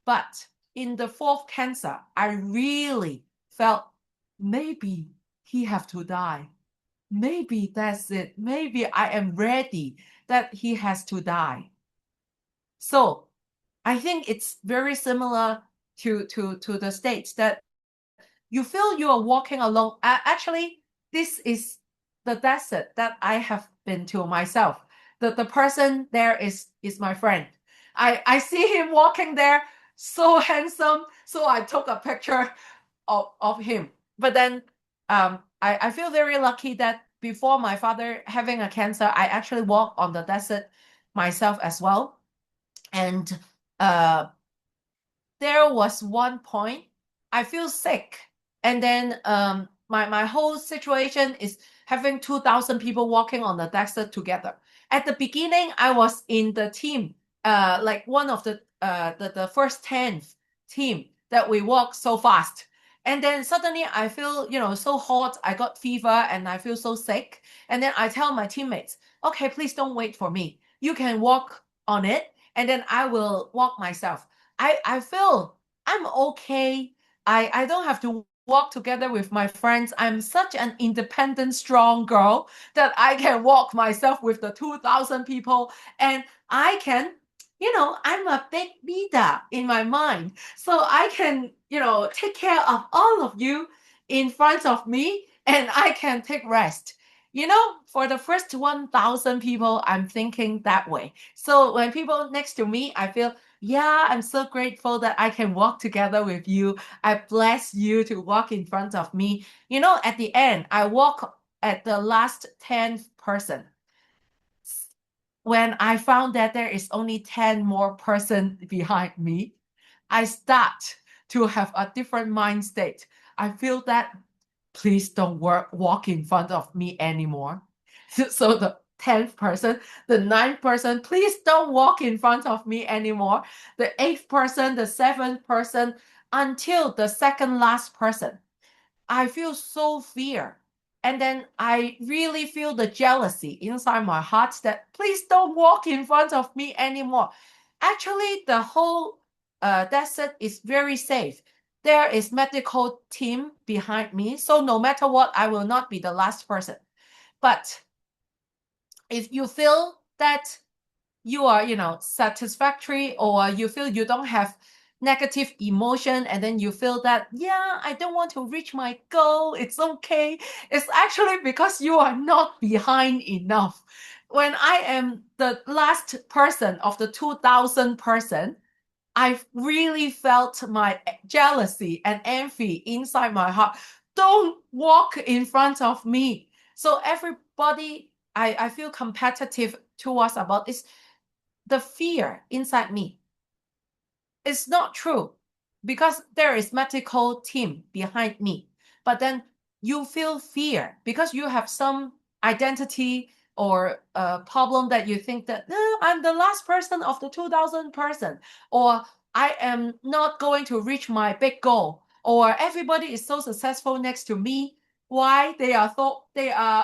But in the fourth cancer, I really felt maybe he have to die. Maybe that's it. Maybe I am ready that he has to die. So I think it's very similar to the states that you feel you are walking along. Actually, this is the desert that I have been to myself. The person there is my friend. I see him walking there, so handsome. So I took a picture of him. But then I feel very lucky that before my father having a cancer, I actually walked on the desert myself as well. And uh, there was one point I feel sick, and then my whole situation is having 2,000 people walking on the desert together. At the beginning, I was in the team, like one of the first 10 team that we walk so fast. And then suddenly I feel, so hot. I got fever and I feel so sick. And then I tell my teammates, okay, please don't wait for me. You can walk on it, and then I will walk myself. I feel I'm okay. I don't have to walk together with my friends. I'm such an independent, strong girl that I can walk myself with the 2,000 people, and I can, I'm a big leader in my mind. So I can, take care of all of you in front of me, and I can take rest. For the first 1,000 people, I'm thinking that way. So when people next to me, I feel, yeah, I'm so grateful that I can walk together with you. I bless you to walk in front of me. At the end, I walk at the last 10th person. when I found that there is only 10 more person behind me, I start to have a different mind state. I feel that please don't walk in front of me anymore. So the 10th person, the 9th person, please don't walk in front of me anymore. The 8th person, the 7th person, until the second last person. I feel so fear. And then I really feel the jealousy inside my heart that please don't walk in front of me anymore. Actually, the whole desert is very safe. There is medical team behind me. So no matter what, I will not be the last person. But if you feel that you are, satisfactory, or you feel you don't have negative emotion, and then you feel that, yeah, I don't want to reach my goal, it's okay. It's actually because you are not behind enough. When I am the last person of the 2000 person, I really felt my jealousy and envy inside my heart. Don't walk in front of me. So everybody, I feel competitive towards about is the fear inside me. It's not true because there is medical team behind me. But then you feel fear because you have some identity or a problem that you think that "No, I'm the last person of the 2000 person," or I am not going to reach my big goal, or everybody is so successful next to me. Why they are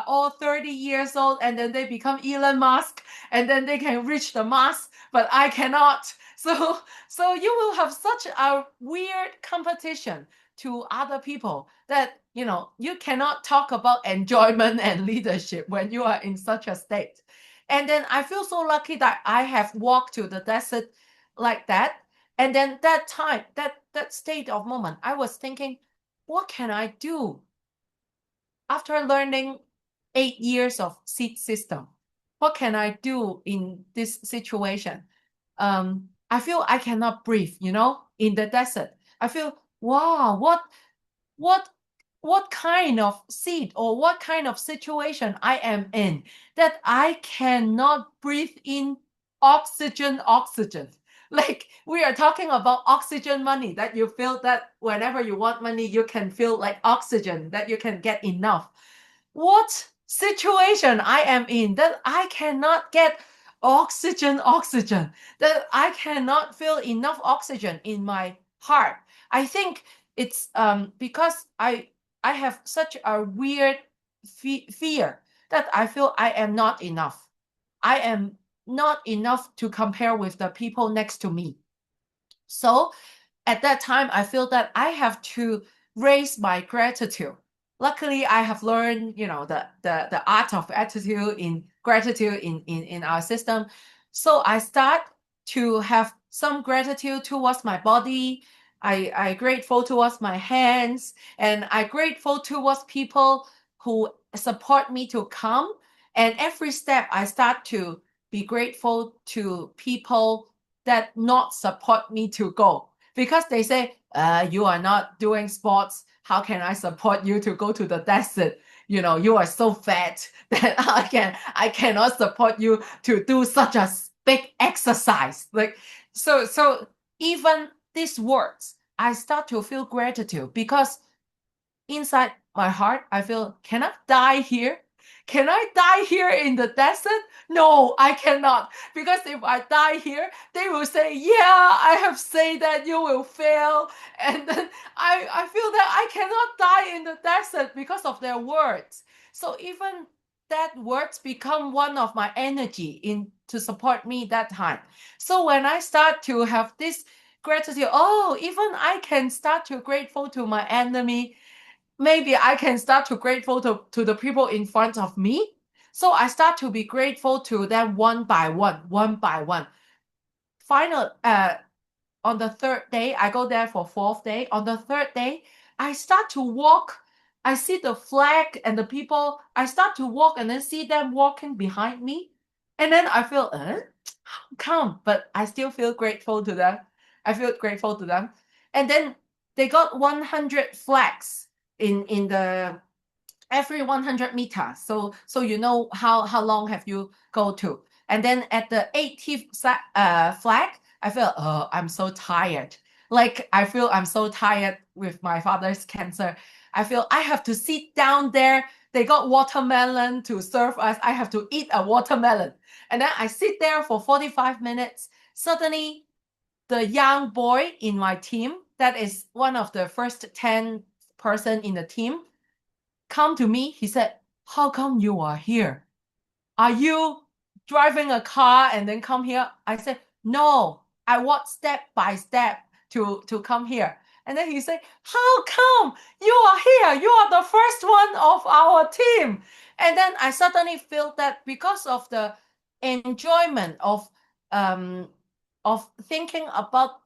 all 30 years old and then they become Elon Musk and then they can reach the Mars, but I cannot. So you will have such a weird competition to other people that you cannot talk about enjoyment and leadership when you are in such a state. And then I feel so lucky that I have walked to the desert like that. And then that time, that state of moment, I was thinking, what can I do after learning 8 years of seed system? What can I do in this situation? I feel I cannot breathe, in the desert. I feel, wow, what what kind of seed or what kind of situation I am in that I cannot breathe in oxygen. Like we are talking about oxygen money, that you feel that whenever you want money, you can feel like oxygen, that you can get enough. What situation I am in that I cannot get oxygen, that I cannot feel enough oxygen in my heart. I think it's because I have such a weird fear that I feel I am not enough. I am not enough to compare with the people next to me. So at that time, I feel that I have to raise my gratitude. Luckily, I have learned, the art of attitude in gratitude in our system. So I start to have some gratitude towards my body. I grateful towards my hands, and I grateful towards people who support me to come. And every step I start to be grateful to people that not support me to go, because they say, you are not doing sports. How can I support you to go to the desert? You are so fat that I cannot support you to do such a big exercise. Like, so even these words, I start to feel gratitude because inside my heart, I feel, can I die here? Can I die here in the desert? No, I cannot. Because if I die here, they will say, yeah, I have said that you will fail. And then I feel that I cannot die in the desert because of their words. So even that words become one of my energy in to support me that time. So when I start to have this gratitude, oh, even I can start to grateful to my enemy, maybe I can start to grateful to the people in front of me. So I start to be grateful to them one by one. Final, on the third day, I go there for fourth day. On the third day, I start to walk. I see the flag and the people. I start to walk and then see them walking behind me. And then I feel, come, but I still feel grateful to them. I feel grateful to them. And then they got 100 flags in the every 100 meters. So how long have you go to? And then at the 80th flag, I felt, oh, I'm so tired. Like, I feel I'm so tired with my father's cancer. I feel I have to sit down there. They got watermelon to serve us. I have to eat a watermelon. And then I sit there for 45 minutes. Suddenly, the young boy in my team, that is one of the first 10 person in the team, come to me. He said, how come you are here? Are you driving a car and then come here? I said, no, I walk step by step to come here. And then he said, how come you are here? You are the first one of our team. And then I suddenly feel that because of the enjoyment of thinking about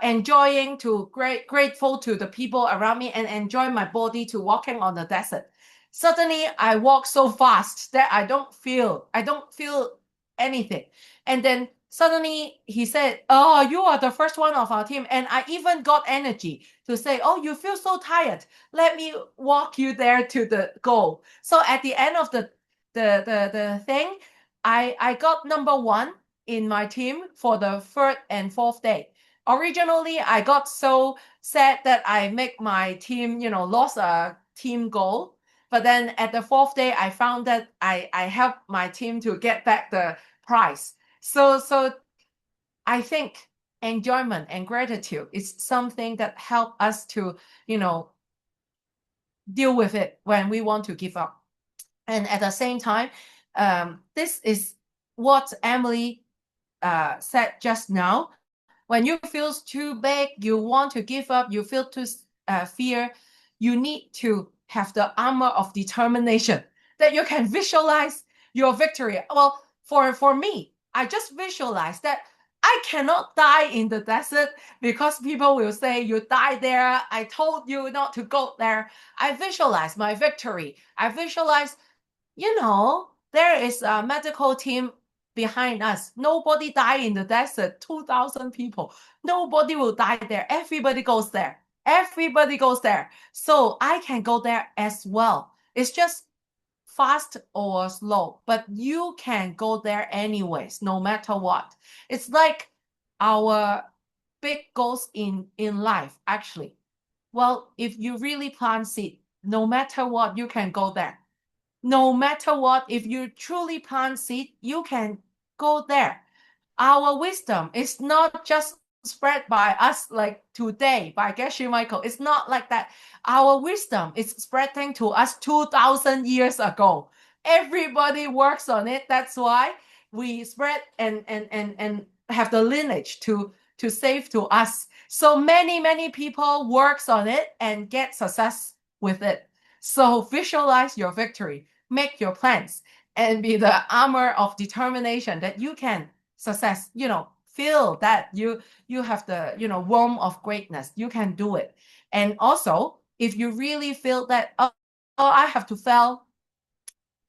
enjoying to grateful to the people around me and enjoy my body to walking on the desert. Suddenly I walk so fast that I don't feel anything. And then suddenly he said, oh, you are the first one of our team. And I even got energy to say, oh, you feel so tired. Let me walk you there to the goal. So at the end of the thing, I got number 1 in my team for the 3rd and 4th day. Originally, I got so sad that I make my team, lost a team goal. But then at the 4th day, I found that I helped my team to get back the prize. So I think enjoyment and gratitude is something that help us to, deal with it when we want to give up. And at the same time, this is what Emily said just now. When you feel too big, you want to give up, you feel too fear, you need to have the armor of determination that you can visualize your victory. Well, for me, I just visualize that I cannot die in the desert because people will say you die there. I told you not to go there. I visualize my victory. I visualize, there is a medical team behind us. Nobody die in the desert. 2,000 people. Nobody will die there. Everybody goes there. Everybody goes there. So I can go there as well. It's just fast or slow, but you can go there anyways, no matter what. It's like our big goals in life, actually. Well, if you really plant seed, no matter what, you can go there. No matter what, if you truly plant seed, you can go there. Our wisdom is not just spread by us like today by Geshe Michael. It's not like that. Our wisdom is spreading to us 2,000 years ago. Everybody works on it. That's why we spread and have the lineage to save to us. So many people works on it and get success with it. So visualize your victory, make your plans, and be the armor of determination that you can success. Feel that you have the warmth of greatness. You can do it. And also, if you really feel that I have to fail,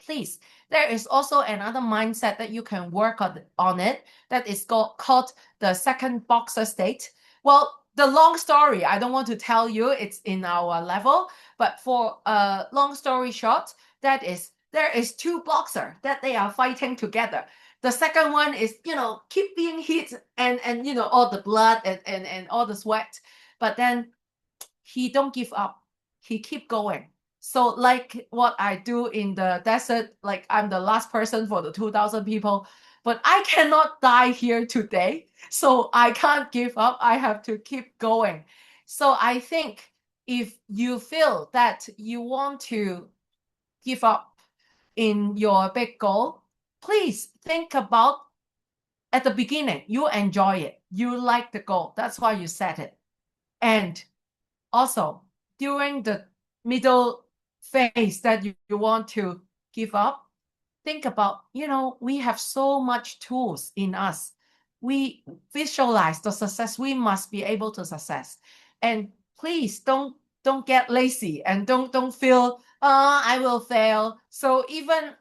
please, there is also another mindset that you can work on it that is called the second boxer state. Well, the long story, I don't want to tell you, it's in our level, but for a long story short, there is 2 boxers that they are fighting together. The second one is, keep being hit and all the blood and all the sweat, but then he don't give up. He keep going. So like what I do in the desert, like I'm the last person for the 2,000 people, but I cannot die here today. So I can't give up. I have to keep going. So I think if you feel that you want to give up in your big goal, please think about at the beginning, you enjoy it. You like the goal. That's why you set it. And also, during the middle phase that you want to give up, think about, we have so much tools in us. We visualize the success. We must be able to success. And please don't get lazy and don't feel, I will fail. So even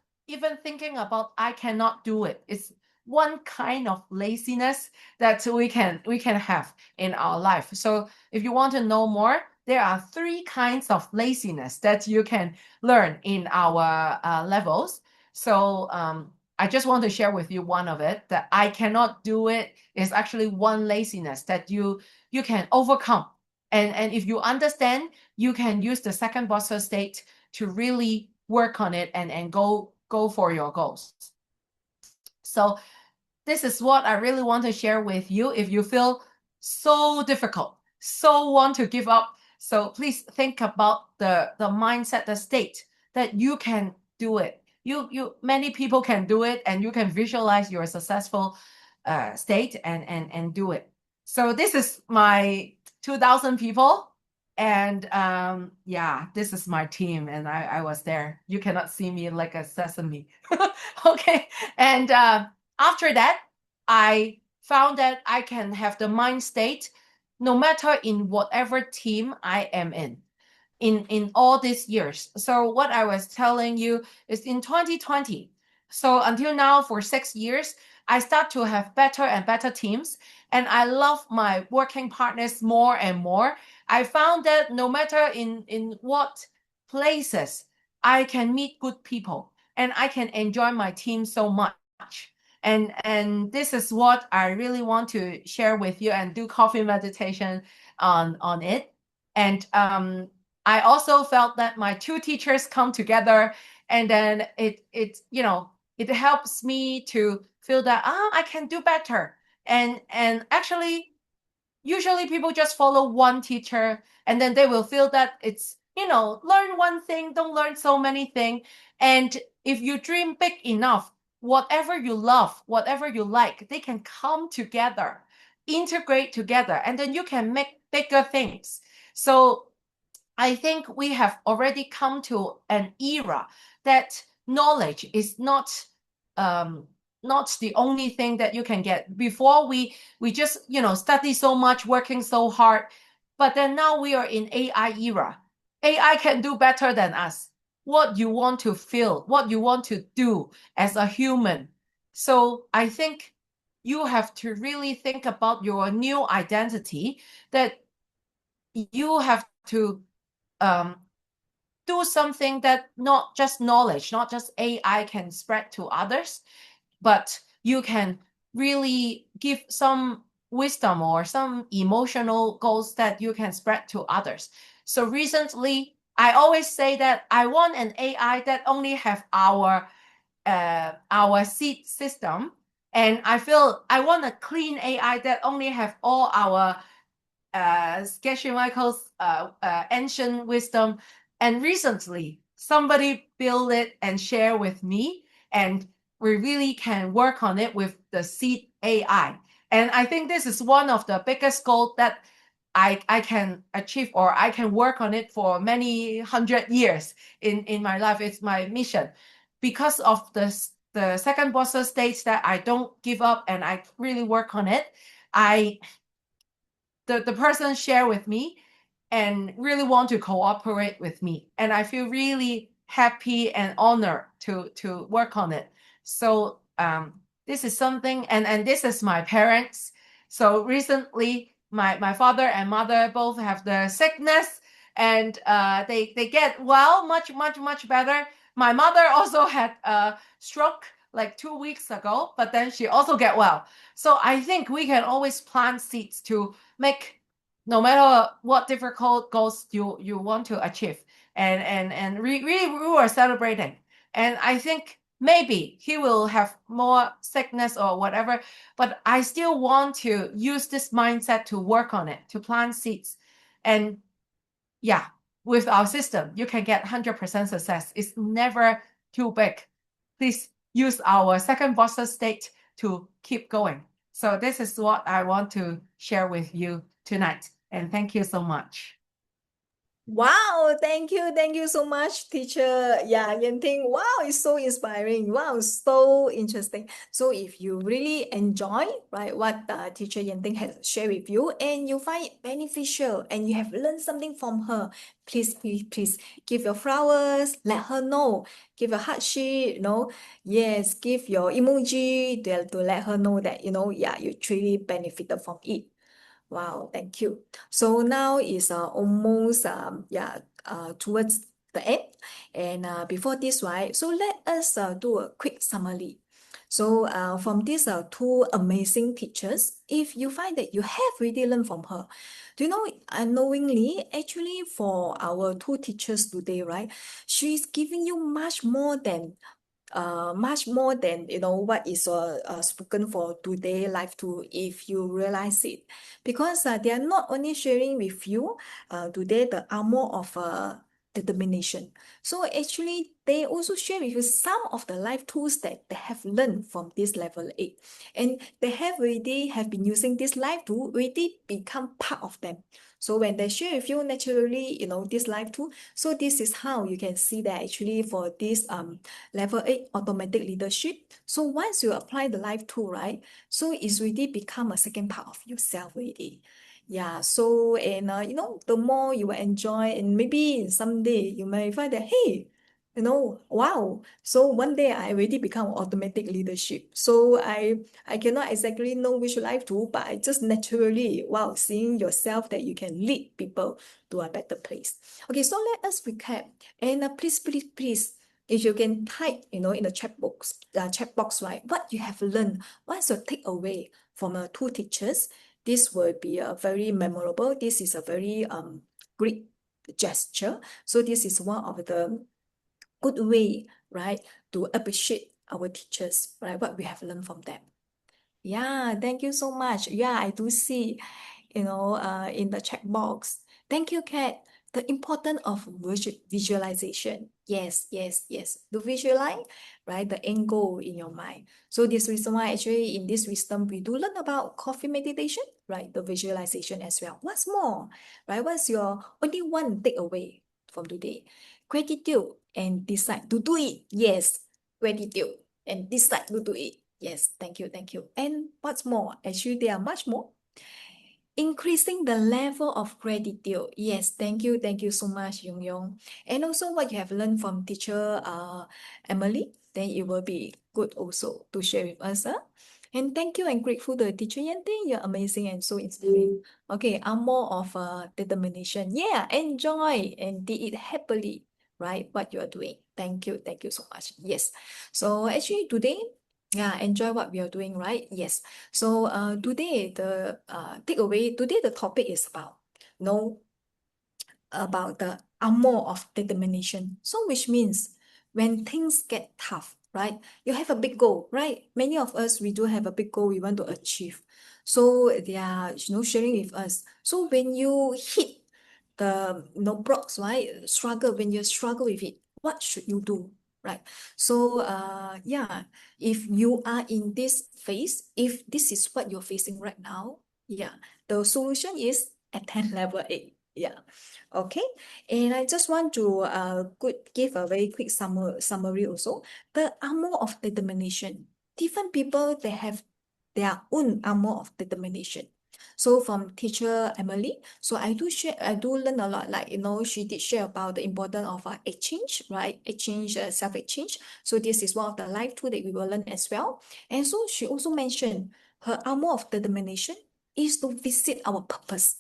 thinking about I cannot do it, it's one kind of laziness that we can have in our life. So if you want to know more, there are 3 kinds of laziness that you can learn in our levels. So I just want to share with you one of it that I cannot do it is actually one laziness that you can overcome. And if you understand, you can use the second buffer state to really work on it and go for your goals. So this is what I really want to share with you. If you feel so difficult, so want to give up, so please think about the mindset, the state that you can do it. Many people can do it, and you can visualize your successful state and do it. So this is my 2,000 people. And yeah, this is my team, and I was there. You cannot see me like a sesame. Okay. And after that, I found that I can have the mind state no matter in whatever team I am in all these years. So what I was telling you is in 2020. So until now, for 6 years, I start to have better and better teams, and I love my working partners more and more. I found that no matter in what places, I can meet good people, and I can enjoy my team so much. And this is what I really want to share with you and do coffee meditation on it. And I also felt that my two teachers come together, and then it helps me to feel that I can do better. And actually, usually people just follow one teacher, and then they will feel that it's learn one thing, don't learn so many things. And if you dream big enough, whatever you love, whatever you like, they can come together, integrate together, and then you can make bigger things. So I think we have already come to an era that knowledge is not the only thing that you can get. Before we just study so much, working so hard, but then now we are in AI era. AI can do better than us. What you want to feel, what you want to do as a human. So I think you have to really think about your new identity, that you have to do something that not just knowledge, not just AI can spread to others, but you can really give some wisdom or some emotional goals that you can spread to others. So recently, I always say that I want an AI that only have our seed system, and I feel I want a clean AI that only have all our Sketchy Michael's ancient wisdom. And recently, somebody built it and share with me, and we really can work on it with the seed AI. And I think this is one of the biggest goals that I can achieve, or I can work on it for many 100 years in my life. It's my mission. Because of the second bossa stage that I don't give up and I really work on it, the person share with me and really want to cooperate with me. And I feel really happy and honored to work on it. So this is something, and this is my parents. So recently, my father and mother both have the sickness, and they get well, much better. My mother also had a stroke like 2 weeks ago, but then she also get well. So I think we can always plant seeds to make, no matter what difficult goals you want to achieve. And really we were celebrating. And I think maybe he will have more sickness or whatever, but I still want to use this mindset to work on it, to plant seeds. And yeah, with our system, you can get 100% success. It's never too big. Please use our second bossa state to keep going. So this is what I want to share with you tonight. And thank you so much. Wow, thank you so much, teacher. Yeah, Yanting. Wow, it's so inspiring. Wow, so interesting. So if you really enjoy, right, what teacher Yanting has shared with you, and you find it beneficial, and you have learned something from her, please give your flowers, let her know, give a heart sheet, yes, give your emoji to let her know that, yeah, you truly benefited from it. Wow, thank you. So now is almost towards the end, and before this, right? So let us do a quick summary. So from these two amazing teachers, if you find that you have really learned from her, do you know, unknowingly, actually for our two teachers today, right, she's giving you much more than what is spoken for today life too, if you realize it, because they are not only sharing with you today the armor of determination. So actually they also share with you some of the life tools that they have learned from this level 8, and they have been using this life tool already become part of them. So when they share with you naturally, this life tool, so this is how you can see that actually for this level 8 automatic leadership. So once you apply the life tool, right? So it's really become a second part of yourself already. Yeah, so and the more you will enjoy, and maybe someday you may find that, hey, wow. So one day I already become automatic leadership. So I cannot exactly know which life tool, but I just naturally, wow, seeing yourself that you can lead people to a better place. Okay, so let us recap. And please, please, please, if you can type, in the chat box, right, what you have learned, what's your takeaway from two teachers? This will be a very memorable. This is a very great gesture. So this is one of the good way, right, to appreciate our teachers, right, what we have learned from them. Yeah, thank you so much. Yeah, I do see, in the chat box. Thank you, Kat. The importance of visualization. Yes, yes, yes. To visualize, right, the end goal in your mind. So this reason why actually in this wisdom we do learn about coffee meditation, right? The visualization as well. What's more, right? What's your only one takeaway from today? Gratitude and decide to do it. Yes, gratitude and decide to do it. Yes, thank you, thank you. And what's more, actually, there are much more. Increasing the level of gratitude. Yes, thank you so much, Yung Yong. And also what you have learned from teacher Emily, then it will be good also to share with us. And thank you and grateful to teacher Yante. You're amazing and so inspiring. Okay, I'm more of determination. Yeah, enjoy and did it happily, right? What you are doing. Thank you so much. Yes. So actually today, yeah, enjoy what we are doing, right? Yes. So today the takeaway, today the topic is know about the armor of determination. So which means when things get tough, right? You have a big goal, right? Many of us, we do have a big goal we want to achieve. So they are, sharing with us. So when you hit the blocks, right? When you struggle with it, what should you do? Right. So yeah, if you are in this phase, if this is what you're facing right now, yeah, the solution is attend level 8. Yeah. Okay. And I just want to give a very quick summary also. The armor of determination. Different people, they have their own armor of determination. So from teacher Emily, so I do learn a lot. Like, she did share about the importance of exchange, right? Exchange, self-exchange. So this is one of the life tool that we will learn as well. And so she also mentioned her armor of determination is to visit our purpose.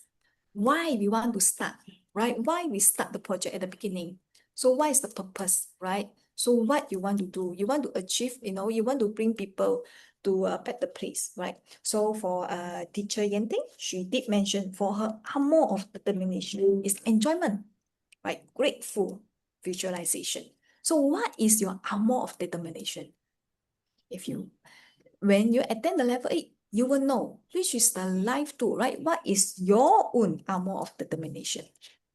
Why we want to start, right? Why we start the project at the beginning. So what is the purpose, right? So what you want to do, you want to achieve, you want to bring people to a better place, right? So for teacher Yente, she did mention for her armor of determination is enjoyment, right? Grateful visualization. So what is your armor of determination? When you attend the level 8, you will know which is the life tool, right? What is your own armor of determination?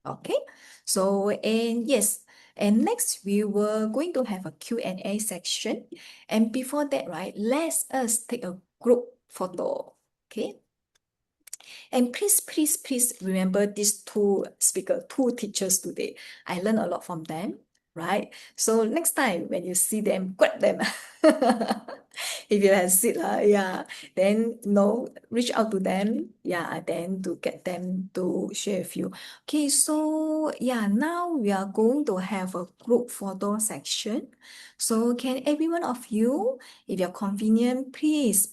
Okay, so and yes, and next we were going to have a Q&A section. And before that, right, let us take a group photo. Okay, and please, please, please remember these two teachers today. I learned a lot from them, right? So next time when you see them, grab them. If you have seat, yeah, then reach out to them, yeah, then to get them to share with you. Okay, so yeah, now we are going to have a group photo section. So can every one of you, if you're convenient, please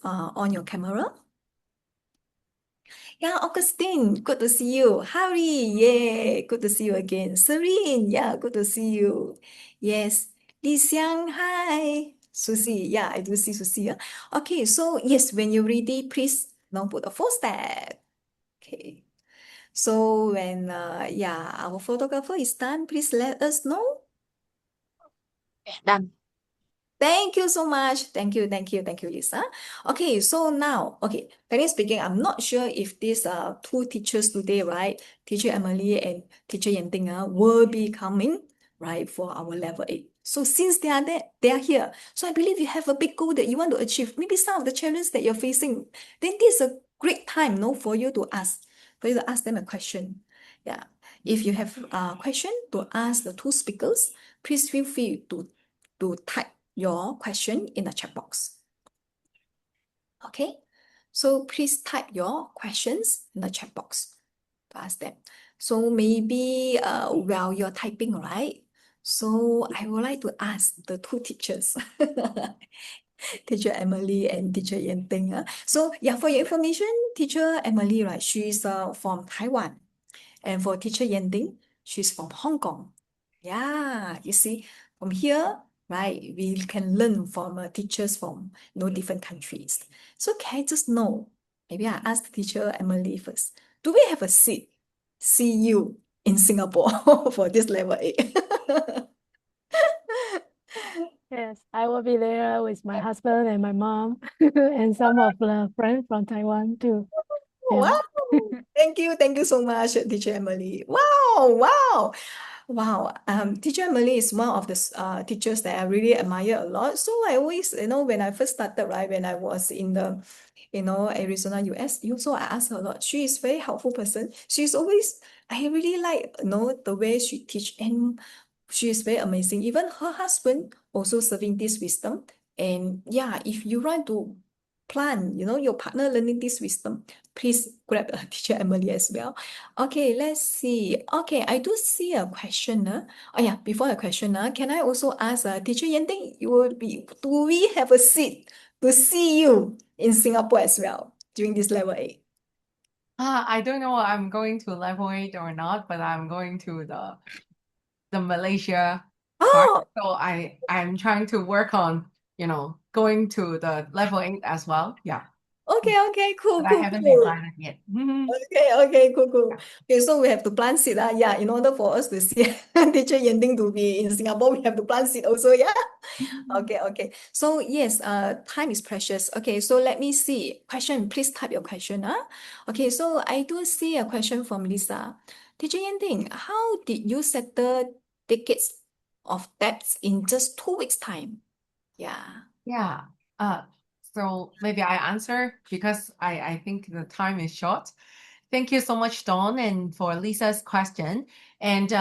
on your camera. Yeah, Augustine, good to see you. Harry, yeah, good to see you again. Serene, yeah, good to see you. Yes, Li Xiang, hi. Susie, yeah, I do see Susie. Yeah. Okay, so yes, when you're ready, please now put a full step. Okay. So when yeah, our photographer is done, please let us know. Done. Thank you so much. Thank you, Lisa. Okay, so now, okay, frankly speaking, I'm not sure if these two teachers today, right, Teacher Emily and Teacher Yenting, will be coming, right, for our level 8. So since they are there, they are here. So I believe you have a big goal that you want to achieve. Maybe some of the challenges that you're facing. Then this is a great time, no, for you to ask them a question. Yeah. If you have a question to ask the two speakers, please feel free to type your question in the chat box. Okay, so please type your questions in the chat box to ask them. So maybe while you're typing, right? So I would like to ask the two teachers, Teacher Emily and Teacher Yenting. So yeah, for your information, Teacher Emily, right? She's from Taiwan. And for Teacher Yending, she's from Hong Kong. Yeah, you see, from here, right, we can learn from teachers from different countries. So can I just know, maybe I ask Teacher Emily first, do we have a seat? See you in Singapore for this level 8. Yes, I will be there with my husband and my mom and some of the friends from Taiwan too. Wow! Yeah. Thank you so much, Teacher Emily. Wow. Wow, Teacher Emily is one of the teachers that I really admire a lot. So I always, when I first started, right, when I was in the, Arizona, US, so I asked her a lot. She is very helpful person. She's always, I really like, the way she teach, and she is very amazing. Even her husband also serving this wisdom. And yeah, if you want to plan, your partner learning this wisdom, please grab Teacher Emily as well. Okay, let's see. Okay, I do see a question. Oh yeah, before a question, can I also ask Teacher Yenting, do we have a seat to see you in Singapore as well during this level 8? I don't know I'm going to level 8 or not, but I'm going to the Malaysia part. Oh, So I'm trying to work on, going to the level 8 as well. Yeah. okay, cool, But I cool, haven't been cool. invited yet. Okay, cool. Yeah. Okay, so we have to plan seat. Yeah, in order for us to see Teacher Yenting to be in Singapore, we have to plan seat also. Yeah. Okay. So yes, time is precious. Okay, so let me see. Question, please type your question. Okay, so I do see a question from Lisa. Teacher Yenting, how did you settle decades of debts in just 2 weeks' time? Yeah. Yeah. Uh, so maybe I answer because I think the time is short. Thank you so much, Dawn, and for Lisa's question. And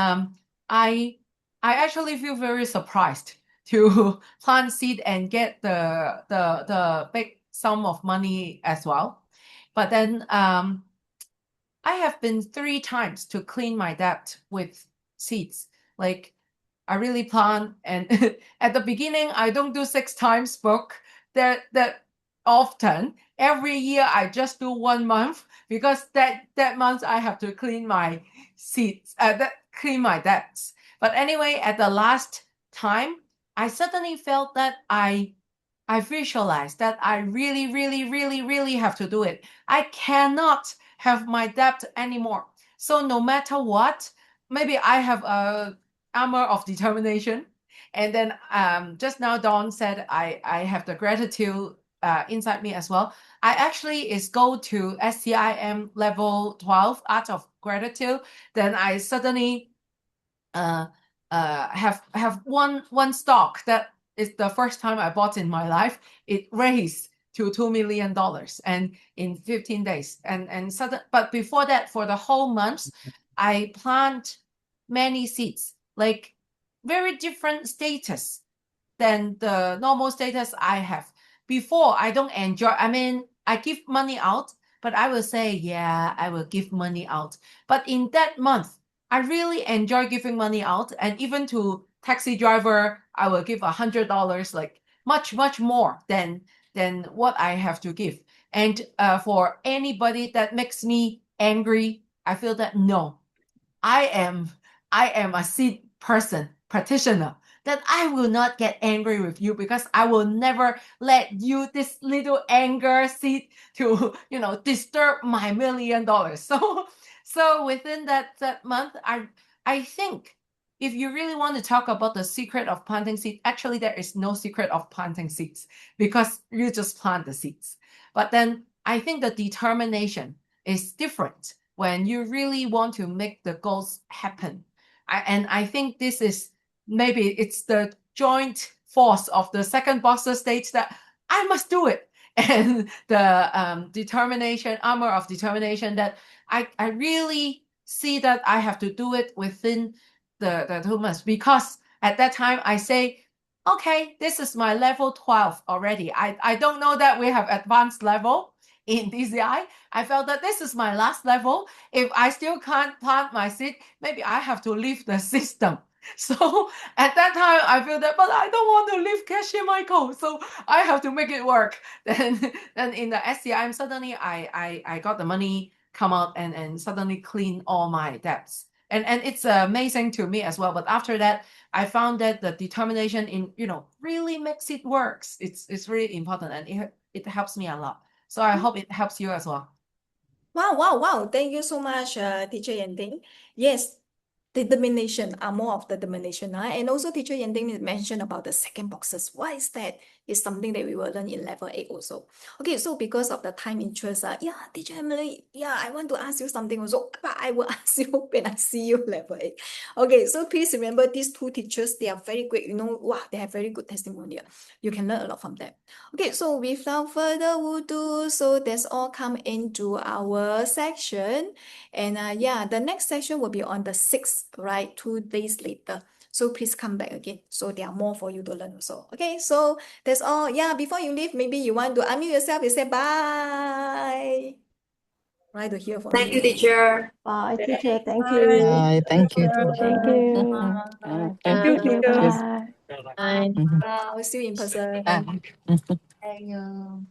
I I actually feel very surprised to plant seed and get the big sum of money as well. But then I have been 3 times to clean my debt with seeds. Like I really plan, and at the beginning I don't do 6 times book that often. Every year I just do 1 month because that month I have to clean my seeds, clean my debts. But anyway, at the last time, I suddenly felt that I visualized that I really, really, really, really have to do it. I cannot have my debt anymore. So no matter what, maybe I have a armor of determination. And then just now Dawn said I have the gratitude inside me as well. I actually is go to SCIM level 12, Art of Gratitude. Then I suddenly uh, have one stock that is the first time I bought in my life. It raised to $2 million and in 15 days. But before that, for the whole month, I plant many seeds, like very different status than the normal status I have. Before, I don't enjoy, I mean, I give money out, but I will say, yeah, I will give money out. But in that month, I really enjoy giving money out. And even to taxi driver, I will give $100, like much, much more than what I have to give. And for anybody that makes me angry, I feel that no, I am I am a seed person, practitioner that I will not get angry with you because I will never let you, this little anger seed, to, you know, disturb my $1 million. So within that month, I think if you really want to talk about the secret of planting seeds, actually there is no secret of planting seeds because you just plant the seeds. But then I think the determination is different when you really want to make the goals happen. And I think this is, maybe it's the joint force of the second boxer stage that I must do it. And the determination, armor of determination, that I really see that I have to do it within the 2 months, because at that time I say, okay, this is my level 12 already. I don't know that we have advanced level in DCI. I felt that this is my last level. If I still can't plant my seed, maybe I have to leave the system. So at that time, I feel that, but I don't want to leave Cashier Michael, so I have to make it work. Then in the SCIM, suddenly I got the money come out and suddenly clean all my debts. And it's amazing to me as well. But after that, I found that the determination in, you know, really makes it works. It's really important, and it helps me a lot. So I hope it helps you as well. Wow. Thank you so much, Teacher Yanding. Yes, determination are more of the determination. And also Teacher Yanding mentioned about the second boxes. Why is that? It's something that we will learn in level 8 also. Okay, so because of the time interest, yeah, Teacher Emily, yeah, I want to ask you something also, but I will ask you when I see you level 8. Okay, so please remember these two teachers, they are very great. You know, wow, they have very good testimonial. You can learn a lot from them. Okay, so without further ado, so that's all come into our section. And yeah, the next section will be on the 6th, right? 2 days later. So please come back again. So there are more for you to learn also. Okay, so that's all. Yeah, before you leave, maybe you want to unmute yourself and say bye. Right, to hear from Thank you, you. teacher. Bye, teacher. Thank Bye. you. Thank you, Thank teacher. you. Thank you, Thank you. teacher. Bye. Bye. We'll see you in person. Bye. Thank you.